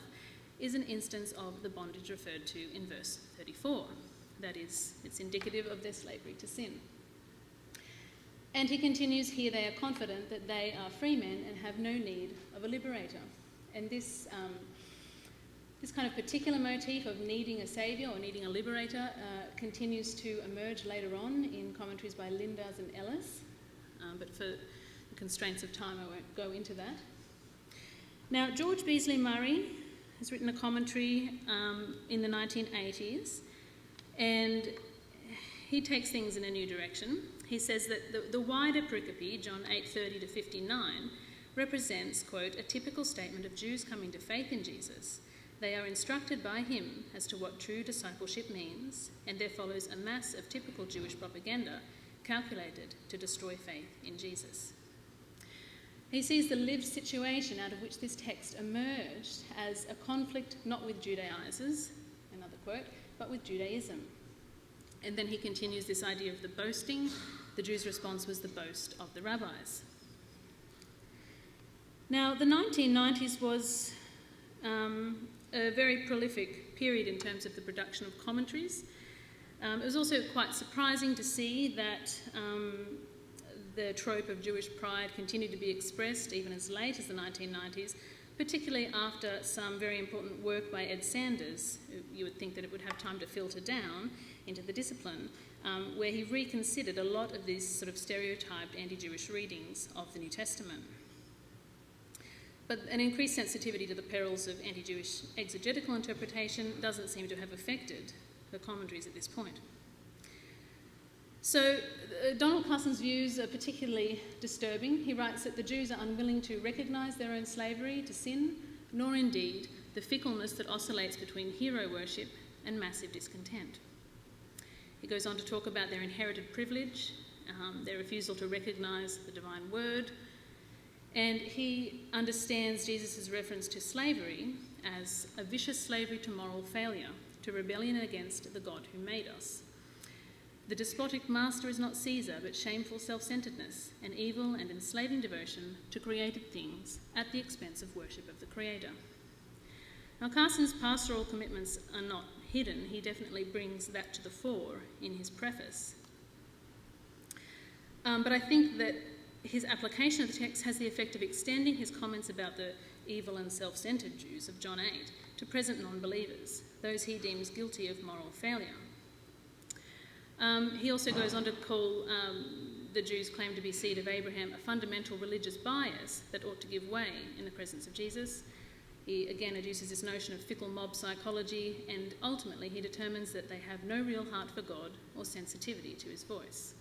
S5: is an instance of the bondage referred to in verse 34. That is, it's indicative of their slavery to sin. And he continues, here they are confident that they are free men and have no need of a liberator. And this kind of particular motif of needing a saviour or needing a liberator continues to emerge later on in commentaries by Lindars and Ellis, but for the constraints of time I won't go into that. Now, George Beasley Murray has written a commentary in the 1980s, and he takes things in a new direction. He says that the wider pericope, John 8:30 to 59, represents, quote, a typical statement of Jews coming to faith in Jesus. They are instructed by him as to what true discipleship means, and there follows a mass of typical Jewish propaganda calculated to destroy faith in Jesus. He sees the lived situation out of which this text emerged as a conflict not with Judaizers, another quote, but with Judaism. And then he continues this idea of the boasting. The Jews' response was the boast of the rabbis. Now, the 1990s was a very prolific period in terms of the production of commentaries. It was also quite surprising to see that The trope of Jewish pride continued to be expressed even as late as the 1990s, particularly after some very important work by Ed Sanders. You would think that it would have time to filter down into the discipline, where he reconsidered a lot of these sort of stereotyped anti-Jewish readings of the New Testament. But an increased sensitivity to the perils of anti-Jewish exegetical interpretation doesn't seem to have affected the commentaries at this point. So Donald Carson's views are particularly disturbing. He writes that the Jews are unwilling to recognise their own slavery to sin, nor indeed the fickleness that oscillates between hero worship and massive discontent. He goes on to talk about their inherited privilege, their refusal to recognise the divine word, and he understands Jesus' reference to slavery as a vicious slavery to moral failure, to rebellion against the God who made us. The despotic master is not Caesar, but shameful self-centeredness, an evil and enslaving devotion to created things at the expense of worship of the Creator. Now, Carson's pastoral commitments are not hidden. He definitely brings that to the fore in his preface. But I think that his application of the text has the effect of extending his comments about the evil and self-centered Jews of John 8 to present non-believers, those he deems guilty of moral failure. He also goes on to call the Jews' claim to be seed of Abraham a fundamental religious bias that ought to give way in the presence of Jesus. He again adduces this notion of fickle mob psychology, and ultimately he determines that they have no real heart for God or sensitivity to his voice.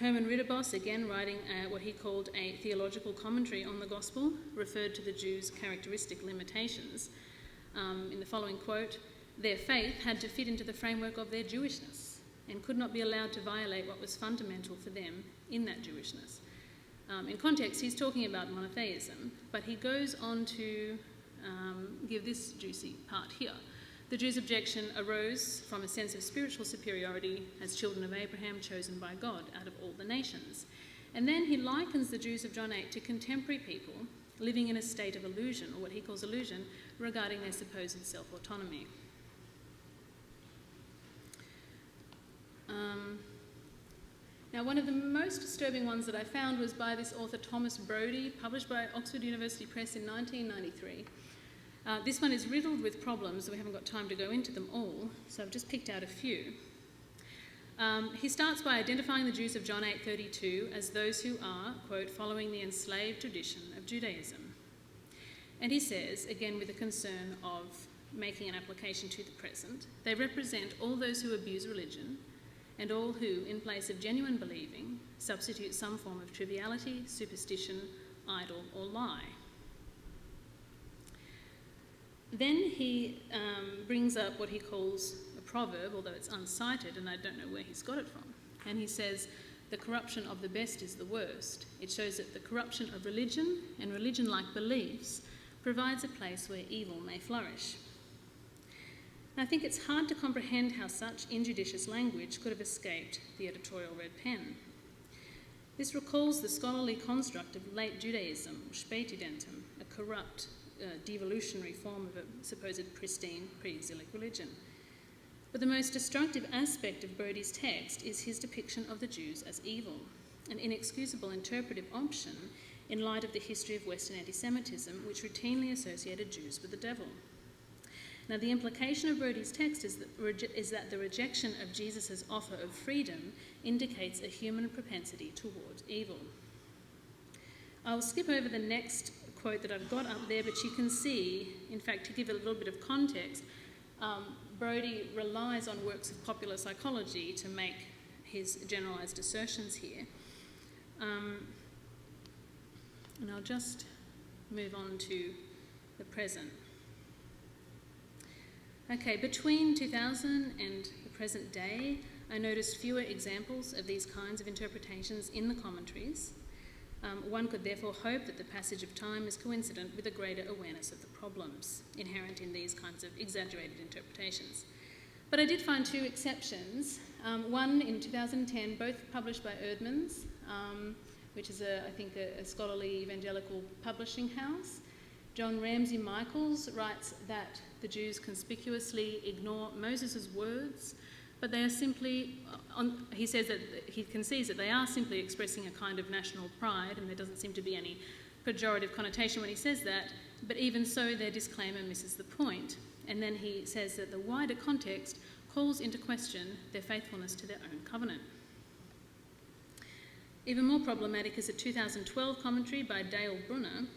S5: Herman Ridderbos, again writing what he called a theological commentary on the gospel, referred to the Jews' characteristic limitations in the following quote: "Their faith had to fit into the framework of their Jewishness and could not be allowed to violate what was fundamental for them in that Jewishness." In context, he's talking about monotheism, but he goes on to give this juicy part here. The Jews' objection arose from a sense of spiritual superiority as children of Abraham chosen by God out of all the nations. And then he likens the Jews of John 8 to contemporary people living in a state of illusion, or what he calls illusion, regarding their supposed self-autonomy. Now, one of the most disturbing ones that I found was by this author Thomas Brodie, published by Oxford University Press in 1993. This one is riddled with problems, we haven't got time to go into them all, so I've just picked out a few. He starts by identifying the Jews of John 8:32 as those who are, quote, following the enslaved tradition of Judaism. And he says, again with a concern of making an application to the present, they represent all those who abuse religion and all who, in place of genuine believing, substitute some form of triviality, superstition, idol, or lie. Then he brings up what he calls a proverb, although it's uncited and I don't know where he's got it from. And he says, "The corruption of the best is the worst." It shows that the corruption of religion and religion-like beliefs provides a place where evil may flourish. And I think it's hard to comprehend how such injudicious language could have escaped the editorial red pen. This recalls the scholarly construct of late Judaism, Spätjudentum, a corrupt, devolutionary form of a supposed pristine pre-exilic religion. But the most destructive aspect of Brodie's text is his depiction of the Jews as evil, an inexcusable interpretive option in light of the history of Western anti-Semitism, which routinely associated Jews with the devil. Now, the implication of Brodie's text is that the rejection of Jesus' offer of freedom indicates a human propensity towards evil. I'll skip over the next quote that I've got up there, but you can see, in fact, to give a little bit of context, Brodie relies on works of popular psychology to make his generalised assertions here. And I'll just move on to the present. Okay, between 2000 and the present day, I noticed fewer examples of these kinds of interpretations in the commentaries. One could therefore hope that the passage of time is coincident with a greater awareness of the problems inherent in these kinds of exaggerated interpretations. But I did find two exceptions. One in 2010, both published by Erdmans, which is, I think, a scholarly evangelical publishing house. John Ramsey Michaels writes that the Jews conspicuously ignore Moses' words but they are simply, he says that he concedes that they are simply expressing a kind of national pride, and there doesn't seem to be any pejorative connotation when he says that, but even so their disclaimer misses the point. And then he says that the wider context calls into question their faithfulness to their own covenant. Even more problematic is a 2012 commentary by Dale Brunner.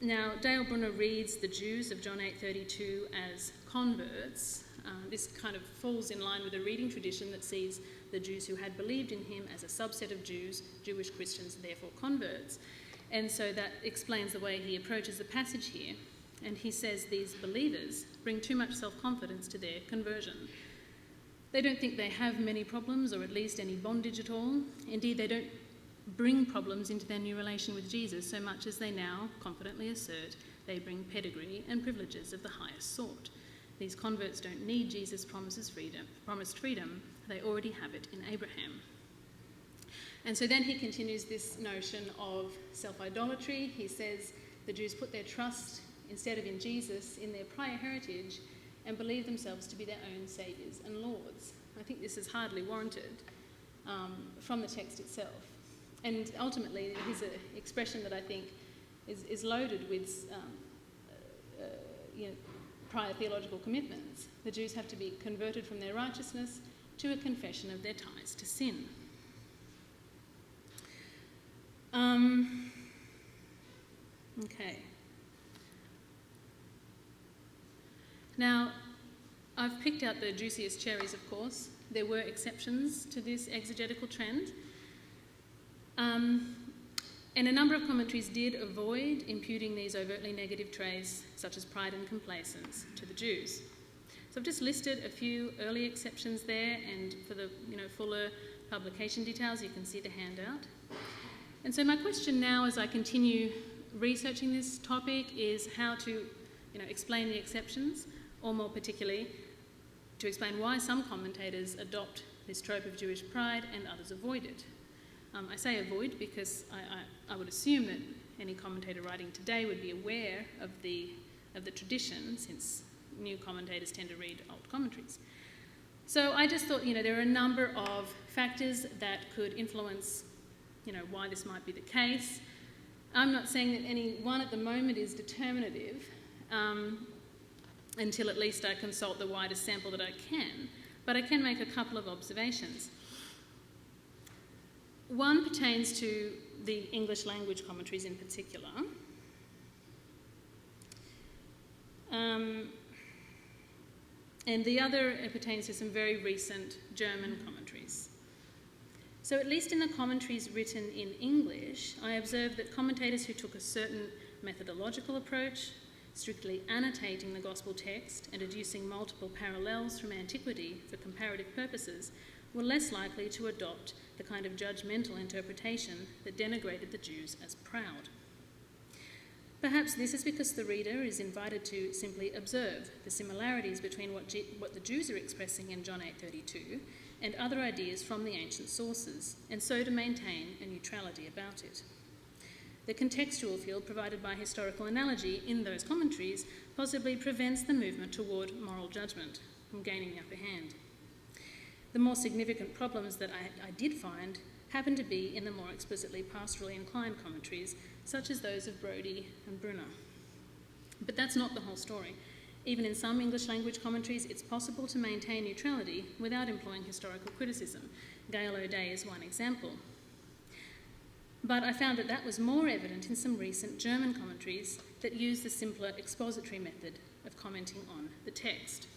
S5: Now, Dale Brunner reads the Jews of John 8:32 as converts. This kind of falls in line with a reading tradition that sees the Jews who had believed in him as a subset of Jews, Jewish Christians, therefore converts. And so that explains the way he approaches the passage here. And he says these believers bring too much self-confidence to their conversion. They don't think they have many problems, or at least any bondage at all. Indeed, they don't bring problems into their new relation with Jesus so much as they now confidently assert they bring pedigree and privileges of the highest sort. These converts don't need Jesus' promised freedom. They already have it in Abraham. And so then he continues this notion of self-idolatry. He says the Jews put their trust, instead of in Jesus, in their prior heritage, and believe themselves to be their own saviours and lords. I think this is hardly warranted from the text itself. And ultimately, here's an expression that I think is loaded with prior theological commitments. The Jews have to be converted from their righteousness to a confession of their ties to sin. Okay. Now, I've picked out the juiciest cherries, of course. There were exceptions to this exegetical trend. And a number of commentaries did avoid imputing these overtly negative traits, such as pride and complacence, to the Jews. So I've just listed a few early exceptions there, and for the fuller publication details, you can see the handout. And so my question now, as I continue researching this topic, is how to explain the exceptions, or more particularly, to explain why some commentators adopt this trope of Jewish pride and others avoid it. I say avoid because I would assume that any commentator writing today would be aware of the tradition, since new commentators tend to read old commentaries. So I just thought, there are a number of factors that could influence, why this might be the case. I'm not saying that any one at the moment is determinative, until at least I consult the widest sample that I can, but I can make a couple of observations. One pertains to the English language commentaries in particular. And the other pertains to some very recent German commentaries. So at least in the commentaries written in English, I observed that commentators who took a certain methodological approach, strictly annotating the gospel text and adducing multiple parallels from antiquity for comparative purposes, were less likely to adopt the kind of judgmental interpretation that denigrated the Jews as proud. Perhaps this is because the reader is invited to simply observe the similarities between what the Jews are expressing in John 8:32 and other ideas from the ancient sources, and so to maintain a neutrality about it. The contextual field provided by historical analogy in those commentaries possibly prevents the movement toward moral judgment from gaining the upper hand. The more significant problems that I did find happen to be in the more explicitly pastorally inclined commentaries, such as those of Brodie and Brunner. But that's not the whole story. Even in some English language commentaries, it's possible to maintain neutrality without employing historical criticism. Gail O'Day is one example. But I found that was more evident in some recent German commentaries that use the simpler expository method of commenting on the text.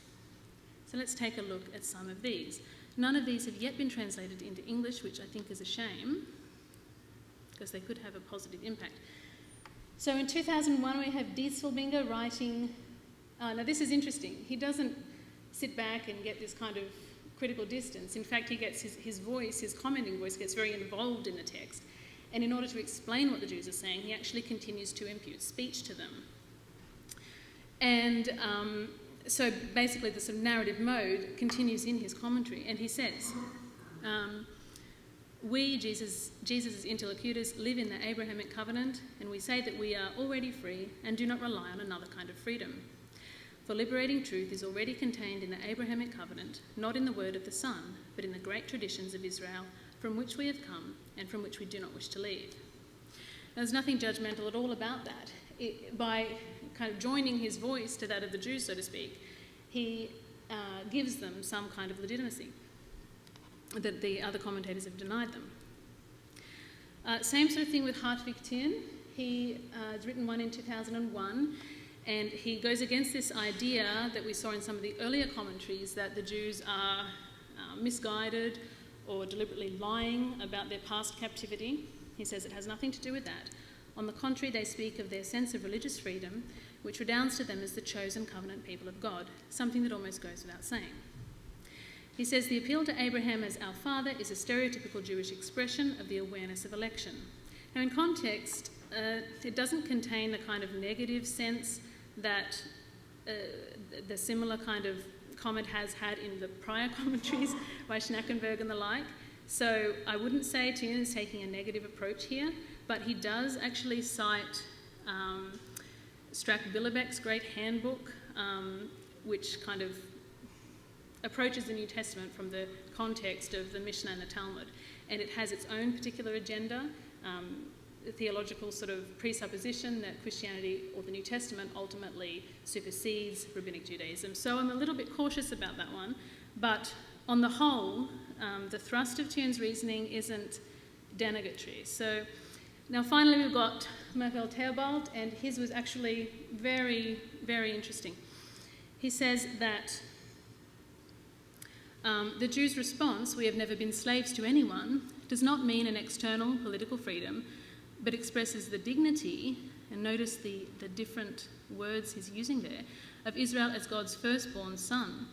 S5: So let's take a look at some of these. None of these have yet been translated into English, which I think is a shame, because they could have a positive impact. So in 2001, we have Dieselbinger writing... now this is interesting. He doesn't sit back and get this kind of critical distance. In fact, he gets his voice, his commenting voice, gets very involved in the text. And in order to explain what the Jews are saying, he actually continues to impute speech to them. And so basically the sort of narrative mode continues in his commentary, and he says, we, Jesus' interlocutors, live in the Abrahamic covenant, and we say that we are already free and do not rely on another kind of freedom. For liberating truth is already contained in the Abrahamic covenant, not in the word of the Son, but in the great traditions of Israel, from which we have come and from which we do not wish to leave. Now, there's nothing judgmental at all about that. By kind of joining his voice to that of the Jews, so to speak, he gives them some kind of legitimacy that the other commentators have denied them. Same sort of thing with Hartwig Thien. He has written one in 2001, and he goes against this idea that we saw in some of the earlier commentaries that the Jews are misguided or deliberately lying about their past captivity. He says it has nothing to do with that. On the contrary, they speak of their sense of religious freedom, which redounds to them as the chosen covenant people of God, something that almost goes without saying. He says the appeal to Abraham as our father is a stereotypical Jewish expression of the awareness of election. Now, in context, it doesn't contain the kind of negative sense that the similar kind of comment has had in the prior commentaries by Schnackenberg and the like. So I wouldn't say Thien is taking a negative approach here, but he does actually cite Strack-Billebeck's great handbook, which kind of approaches the New Testament from the context of the Mishnah and the Talmud. And it has its own particular agenda, the theological sort of presupposition that Christianity or the New Testament ultimately supersedes Rabbinic Judaism. So I'm a little bit cautious about that one. But on the whole, the thrust of Thien's reasoning isn't denegatory. So now finally we've got Michael Theobald, and his was actually very, very interesting. He says that the Jews' response, "We have never been slaves to anyone," does not mean an external political freedom, but expresses the dignity, and notice the different words he's using there, of Israel as God's firstborn son,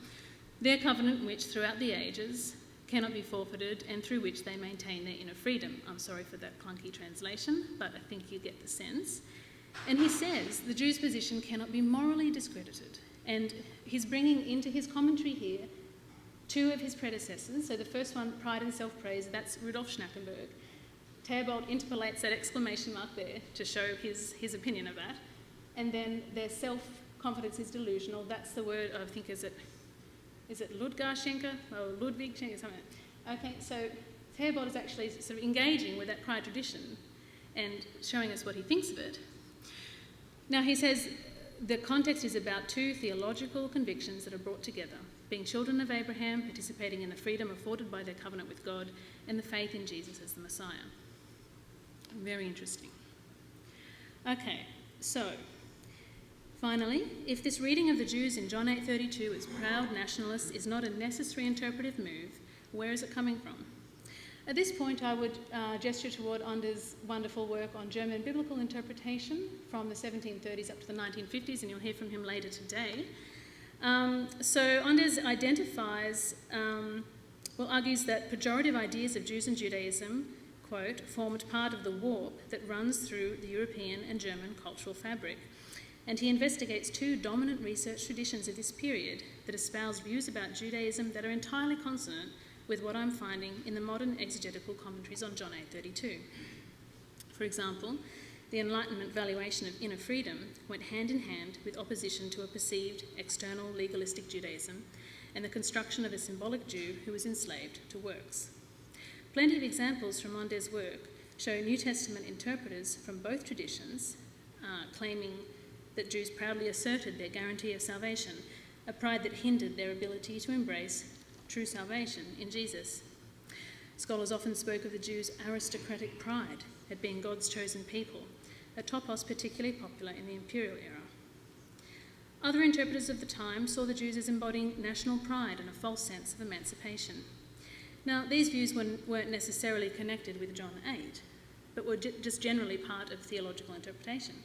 S5: their covenant which throughout the ages cannot be forfeited and through which they maintain their inner freedom. I'm sorry for that clunky translation, but I think you get the sense. And he says the Jews' position cannot be morally discredited. And he's bringing into his commentary here two of his predecessors. So the first one, Pride and Self-Praise, that's Rudolf Schnackenberg. Theobald interpolates that exclamation mark there to show his opinion of that. And then their self-confidence is delusional. That's the word, I think, is it Ludgar Schenker? Or Ludwig Schenker, something. Okay, so Theobald is actually sort of engaging with that prior tradition and showing us what he thinks of it. Now he says the context is about two theological convictions that are brought together, being children of Abraham, participating in the freedom afforded by their covenant with God, and the faith in Jesus as the Messiah. Very interesting. Okay, so finally, if this reading of the Jews in John 8:32 as proud nationalists is not a necessary interpretive move, where is it coming from? At this point, I would gesture toward Anders' wonderful work on German biblical interpretation from the 1730s up to the 1950s, and you'll hear from him later today. So Anders identifies, argues that pejorative ideas of Jews and Judaism, quote, formed part of the warp that runs through the European and German cultural fabric. And he investigates two dominant research traditions of this period that espouse views about Judaism that are entirely consonant with what I'm finding in the modern exegetical commentaries on John 8:32. For example, the Enlightenment valuation of inner freedom went hand in hand with opposition to a perceived external legalistic Judaism and the construction of a symbolic Jew who was enslaved to works. Plenty of examples from Anders' work show New Testament interpreters from both traditions claiming that Jews proudly asserted their guarantee of salvation, a pride that hindered their ability to embrace true salvation in Jesus. Scholars often spoke of the Jews' aristocratic pride at being God's chosen people, a topos particularly popular in the imperial era. Other interpreters of the time saw the Jews as embodying national pride and a false sense of emancipation. Now, these views weren't necessarily connected with John 8, but were just generally part of theological interpretation.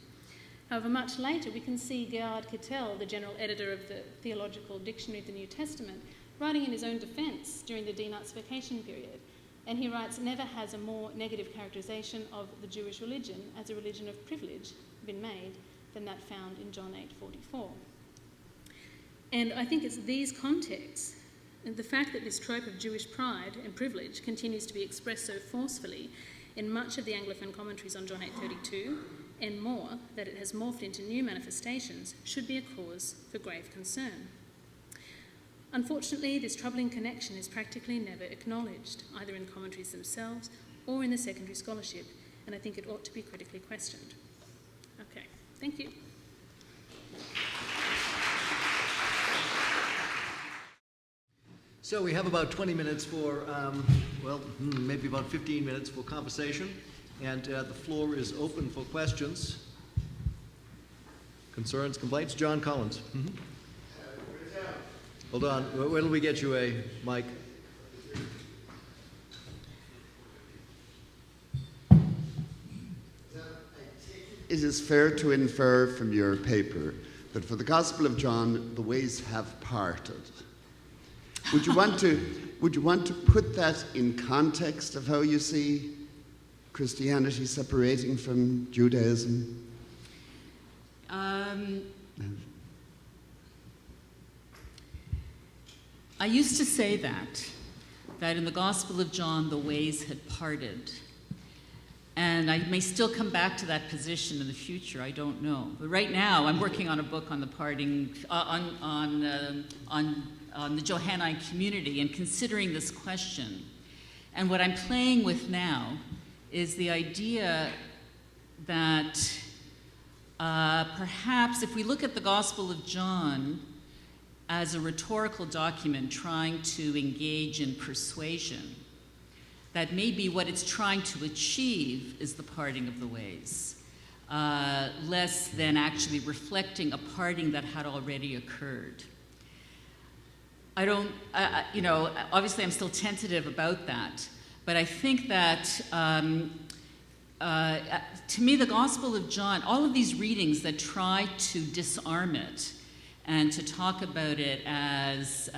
S5: However, much later we can see Gerhard Kittel, the general editor of the Theological Dictionary of the New Testament, writing in his own defence during the denazification period. And he writes, never has a more negative characterisation of the Jewish religion as a religion of privilege been made than that found in John 8:44. And I think it's these contexts, and the fact that this trope of Jewish pride and privilege continues to be expressed so forcefully in much of the Anglophone commentaries on John 8:32 and more, that it has morphed into new manifestations, should be a cause for grave concern. Unfortunately, this troubling connection is practically never acknowledged, either in commentaries themselves or in the secondary scholarship, and I think it ought to be critically questioned. Okay, thank you.
S1: So we have about 20 minutes for, maybe about 15 minutes for conversation, and the floor is open for questions, concerns, complaints. John Collins. Mm-hmm. Hold on, when will we get you a mic?
S6: It is fair to infer from your paper that for the Gospel of John, the ways have parted. Would you want to put that in context of how you see Christianity separating from Judaism?
S2: I used to say that in the Gospel of John, the ways had parted. And I may still come back to that position in the future, I don't know. But right now, I'm working on a book on the parting, on the Johannine community and considering this question. And what I'm playing with now is the idea that perhaps if we look at the Gospel of John as a rhetorical document trying to engage in persuasion, that maybe what it's trying to achieve is the parting of the ways, less than actually reflecting a parting that had already occurred. Obviously I'm still tentative about that, but I think that to me the Gospel of John, all of these readings that try to disarm it and to talk about it as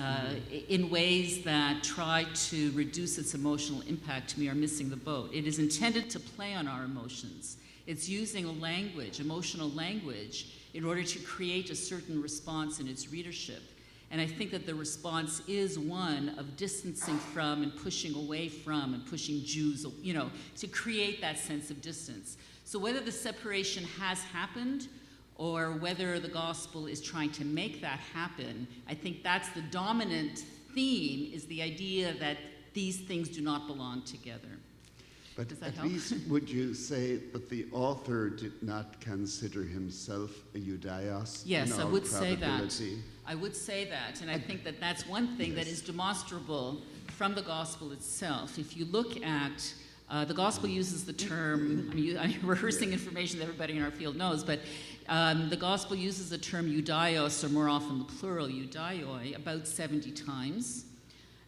S2: in ways that try to reduce its emotional impact, to me, are missing the boat. It is intended to play on our emotions. It's using a language, emotional language, in order to create a certain response in its readership. And I think that the response is one of distancing from and pushing away from and pushing Jews, to create that sense of distance. So whether the separation has happened or whether the gospel is trying to make that happen, I think that's the dominant theme, is the idea that these things do not belong together.
S6: But
S2: Does that
S6: at
S2: help?
S6: least would you say that the author did not consider himself a Judaios?
S2: Yes,
S6: in
S2: I
S6: all
S2: would say that.
S6: probability?
S2: I would say that, and I think that that's one thing that is demonstrable from the gospel itself. If you look at the gospel uses the term, I'm rehearsing information that everybody in our field knows, but the gospel uses the term Judaios, or more often the plural Judaioi, about 70 times.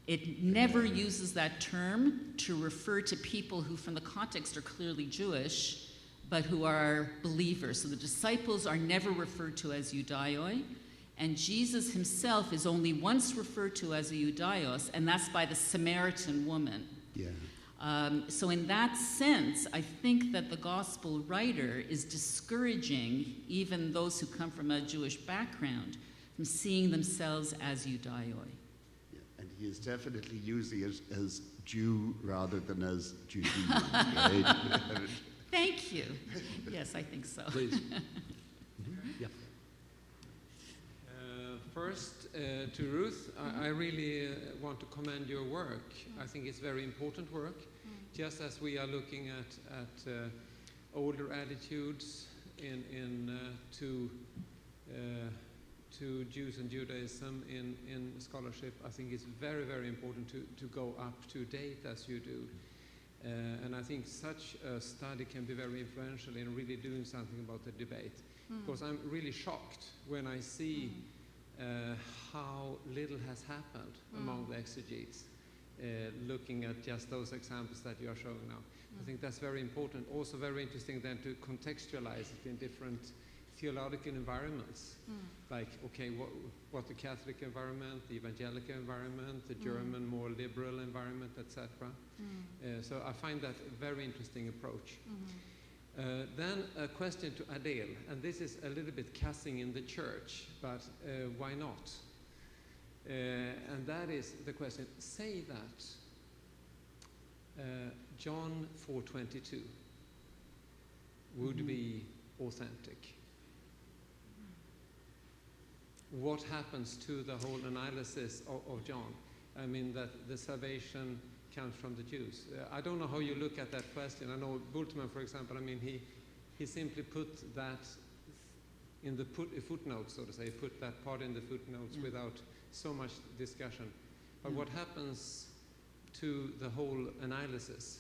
S2: It never uses that term to refer to people who from the context are clearly Jewish, but who are believers. So the disciples are never referred to as Judaioi, and Jesus himself is only once referred to as a Judaios, and that's by the Samaritan woman.
S6: Yeah.
S2: So in that sense, I think that the gospel writer is discouraging even those who come from a Jewish background from seeing themselves as Judaioi.
S6: Yeah. And he is definitely using it as Jew rather than as Judean. Right?
S2: Thank you. Yes, I think so.
S1: Please. Yeah.
S7: First, to Ruth, I really want to commend your work. I think it's very important work. Just as we are looking at older attitudes to Jews and Judaism in scholarship, I think it's very, very important to go up to date as you do. And I think such a study can be very influential in really doing something about the debate. Because I'm really shocked when I see how little has happened among the exegetes, looking at just those examples that you are showing now. I think that's very important. Also very interesting then to contextualize it in different theological environments. Like, okay, what the Catholic environment, the evangelical environment, the German more liberal environment, etc. So I find that a very interesting approach. Then a question to Adele, and this is a little bit cussing in the church, but why not? And that is the question. Say that John 4:22 would be authentic. What happens to the whole analysis of John? I mean, that the salvation comes from the Jews. I don't know how you look at that question. I know Bultmann, for example, I mean, he simply put that in the footnotes, so to say, put that part in the footnotes without so much discussion. But what happens to the whole analysis?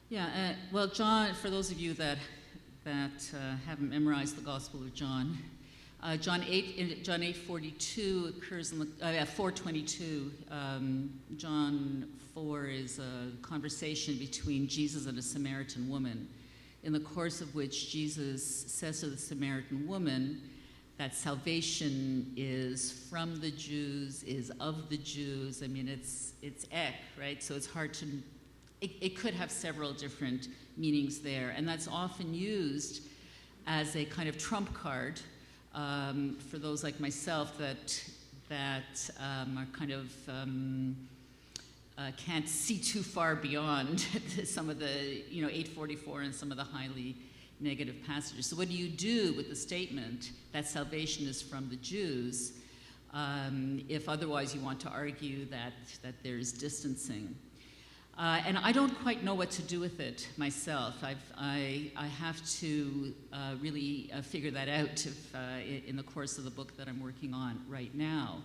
S2: Yeah, well, John, for those of you that haven't memorized the Gospel of John, John 8:42 occurs in the 4:22. John 4 is a conversation between Jesus and a Samaritan woman, in the course of which Jesus says to the Samaritan woman that salvation is from the Jews, is of the Jews. I mean, it's ek, right? So it's hard to. It could have several different meanings there, and that's often used as a kind of trump card. For those like myself that are kind of can't see too far beyond some of the 844 and some of the highly negative passages. So what do you do with the statement that salvation is from the Jews if otherwise you want to argue that there's distancing? And I don't quite know what to do with it myself. I have to really figure that out in the course of the book that I'm working on right now.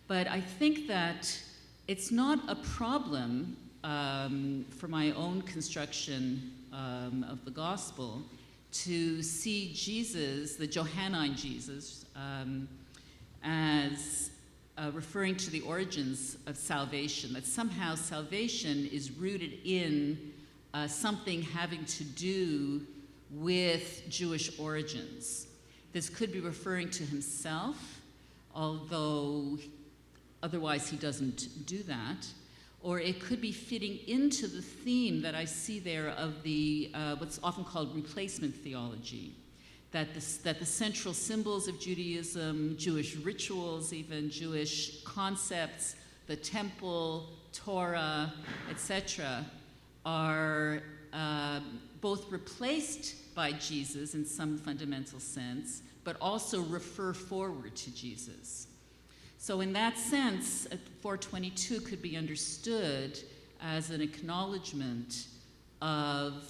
S2: But I think that it's not a problem for my own construction of the gospel to see Jesus, the Johannine Jesus, as referring to the origins of salvation, that somehow salvation is rooted in something having to do with Jewish origins. This could be referring to himself, although otherwise he doesn't do that, or it could be fitting into the theme that I see there of the what's often called replacement theology. That the central symbols of Judaism, Jewish rituals, even Jewish concepts, the temple, Torah, etc., are both replaced by Jesus in some fundamental sense, but also refer forward to Jesus. So in that sense, 422 could be understood as an acknowledgement of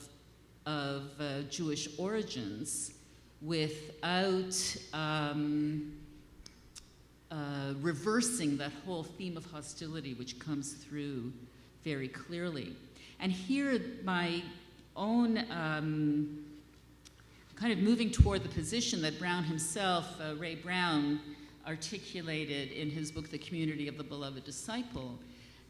S2: Jewish origins, without reversing that whole theme of hostility which comes through very clearly. And here my own kind of moving toward the position that Brown himself, Ray Brown, articulated in his book, The Community of the Beloved Disciple,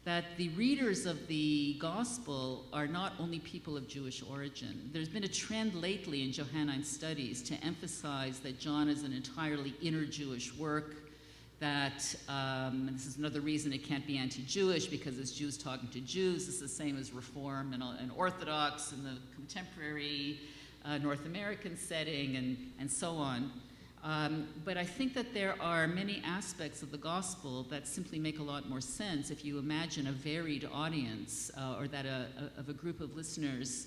S2: that the readers of the gospel are not only people of Jewish origin. There's been a trend lately in Johannine studies to emphasize that John is an entirely inner Jewish work, that, and this is another reason it can't be anti-Jewish, because it's Jews talking to Jews. It's the same as Reform and Orthodox in the contemporary North American setting, and so on. But I think that there are many aspects of the gospel that simply make a lot more sense if you imagine a varied audience, or that of a group of listeners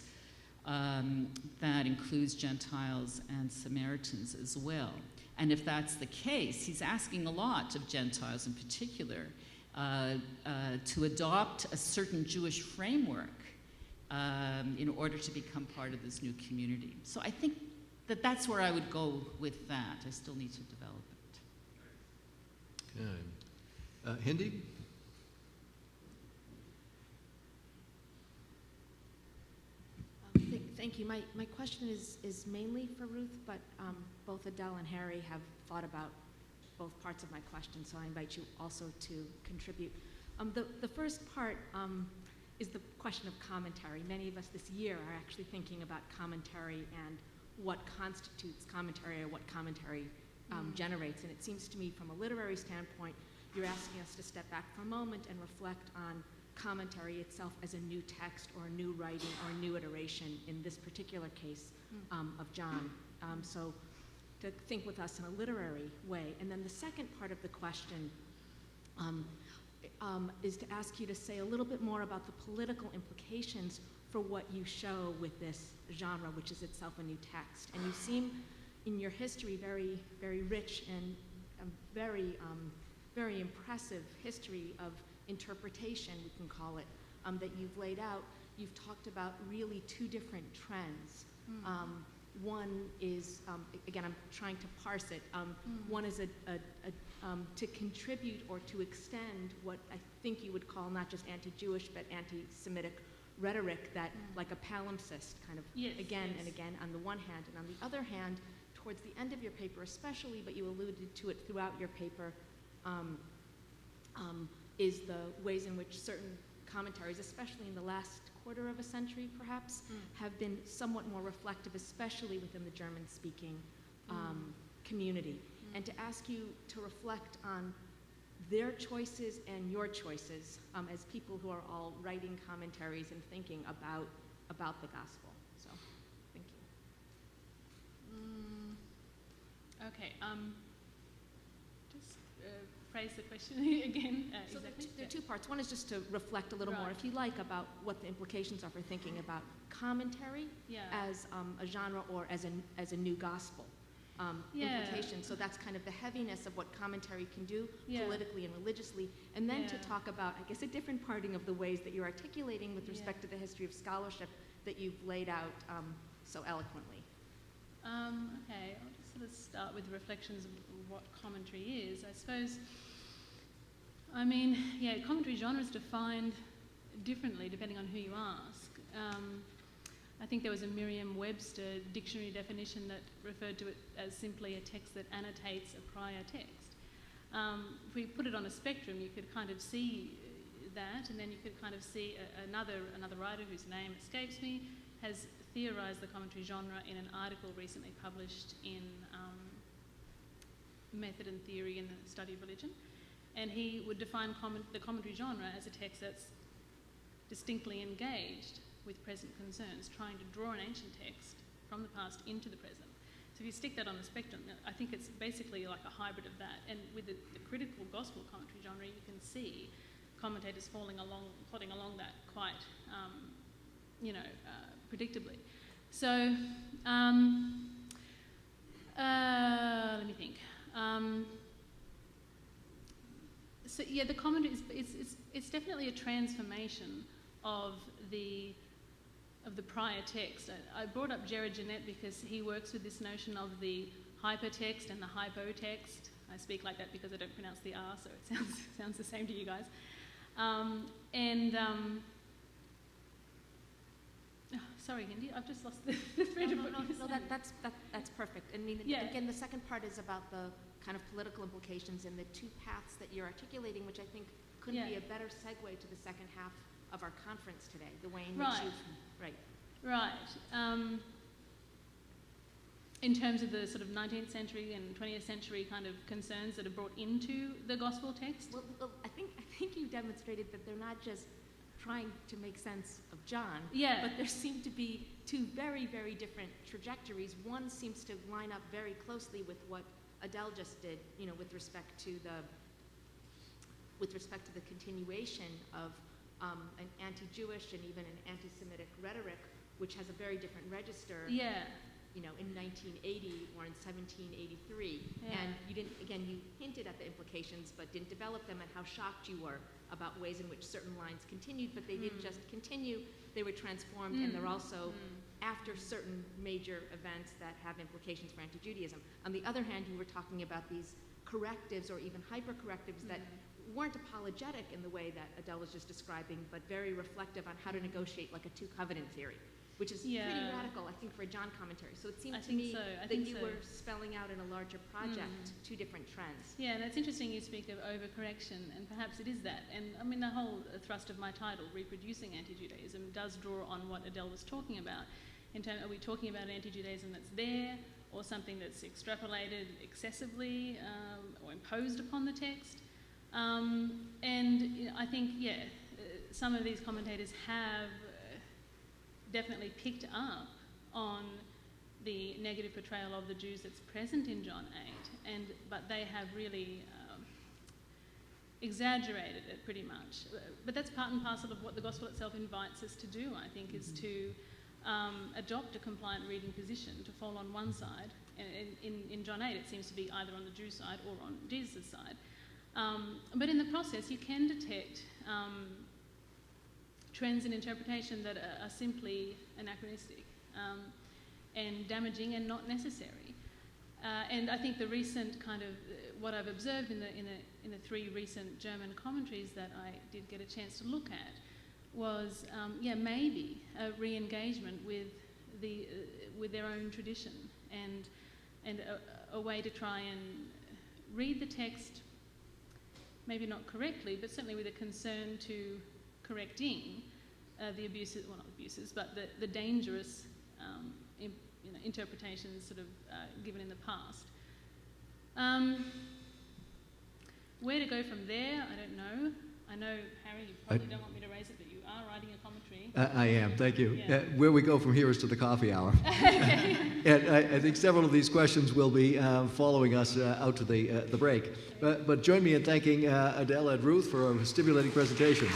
S2: that includes Gentiles and Samaritans as well. And if that's the case, he's asking a lot of Gentiles in particular to adopt a certain Jewish framework in order to become part of this new community. So I think that's where I would go with that. I still need to develop it.
S1: Okay. Hindy?
S8: Thank you. My question is mainly for Ruth, but both Adele and Harry have thought about both parts of my question, so I invite you also to contribute. The first part is the question of commentary. Many of us this year are actually thinking about commentary and what constitutes commentary, or what commentary generates. And it seems to me, from a literary standpoint, you're asking us to step back for a moment and reflect on commentary itself as a new text or a new writing or a new iteration in this particular case of John. So to think with us in a literary way. And then the second part of the question is to ask you to say a little bit more about the political implications for what you show with this genre, which is itself a new text. And you seem, in your history, very, very rich and very, very impressive history of interpretation, we can call it, that you've laid out. You've talked about really two different trends. One is, again, I'm trying to parse it. One is to contribute or to extend what I think you would call not just anti-Jewish but anti-Semitic rhetoric that, like a palimpsest, kind of again and again on the one hand, and on the other hand, towards the end of your paper especially, but you alluded to it throughout your paper, is the ways in which certain commentaries, especially in the last quarter of a century perhaps, have been somewhat more reflective, especially within the German-speaking community. And to ask you to reflect on their choices and your choices as people who are all writing commentaries and thinking about the gospel. So, thank you.
S5: Okay, just phrase the question again.
S8: So
S5: exactly.
S8: there are two parts. One is just to reflect a little more, if you like, about what the implications are for thinking about commentary as a genre or as a new gospel implication. So that's kind of the heaviness of what commentary can do politically and religiously. And then to talk about, I guess, a different parting of the ways that you're articulating with respect to the history of scholarship that you've laid out so eloquently.
S5: Okay, I'll just sort of start with reflections of what commentary is. I suppose, I mean, commentary genre is defined differently depending on who you ask. I think there was a Merriam-Webster dictionary definition that referred to it as simply a text that annotates a prior text. If we put it on a spectrum, you could kind of see that, and then you could kind of see another writer whose name escapes me has theorized the commentary genre in an article recently published in Method and Theory in the Study of Religion. And he would define the commentary genre as a text that's distinctly engaged with present concerns, trying to draw an ancient text from the past into the present. So if you stick that on the spectrum, I think it's basically like a hybrid of that. And with the critical gospel commentary genre, you can see commentators plodding along that quite, predictably. So, let me think. The commentary it's definitely a transformation of the prior text. I brought up Jared Jeanette because he works with this notion of the hypertext and the hypotext. I speak like that because I don't pronounce the R, so it sounds the same to you guys. Sorry, Hindy, I've just lost the thread of what you were saying.
S8: That's perfect. I mean, again, the second part is about the kind of political implications and the two paths that you're articulating, which I think couldn't be a better segue to the second half of our conference today, the way in which you've...
S5: In terms of the sort of 19th century and 20th century kind of concerns that are brought into the gospel text?
S8: Well, I think you demonstrated that they're not just trying to make sense of John, but there seem to be two very, very different trajectories. One seems to line up very closely with what Adele just did, with respect to the continuation of an anti-Jewish and even an anti-Semitic rhetoric, which has a very different register. In 1980 or in 1783, and you hinted at the implications, but didn't develop them, and how shocked you were about ways in which certain lines continued, but they didn't just continue; they were transformed, and they're also after certain major events that have implications for anti-Judaism. On the other hand, you were talking about these correctives or even hyper-correctives that weren't apologetic in the way that Adele was just describing, but very reflective on how to negotiate like a two-covenant theory, which is pretty radical, I think, for a John commentary. So it seemed to me that you were spelling out in a larger project two different trends.
S5: Yeah, and it's interesting you speak of overcorrection, and perhaps it is that. And I mean, the whole thrust of my title, Reproducing Anti-Judaism, does draw on what Adele was talking about. Are we talking about anti-Judaism that's there, or something that's extrapolated excessively or imposed upon the text? I think, some of these commentators have definitely picked up on the negative portrayal of the Jews that's present in John 8, but they have really exaggerated it pretty much. But that's part and parcel of what the gospel itself invites us to do, I think, is to adopt a compliant reading position, to fall on one side. In John 8, it seems to be either on the Jew side or on Jesus' side. But in the process, you can detect trends in interpretation that are simply anachronistic and damaging and not necessary. And I think the recent kind of what I've observed in the three recent German commentaries that I did get a chance to look at was maybe a re-engagement with their own tradition and a way to try and read the text, maybe not correctly, but certainly with a concern to correcting the abuses, well, not abuses, but the dangerous interpretations sort of given in the past. Where to go from there, I don't know. I know, Harry, you probably don't want me to raise it, but you are writing a commentary.
S1: I am, thank you.
S5: Yeah.
S1: Where we go from here is to the coffee hour. And I think several of these questions will be following us out to the break. But join me in thanking Adele and Ruth for a stimulating presentation.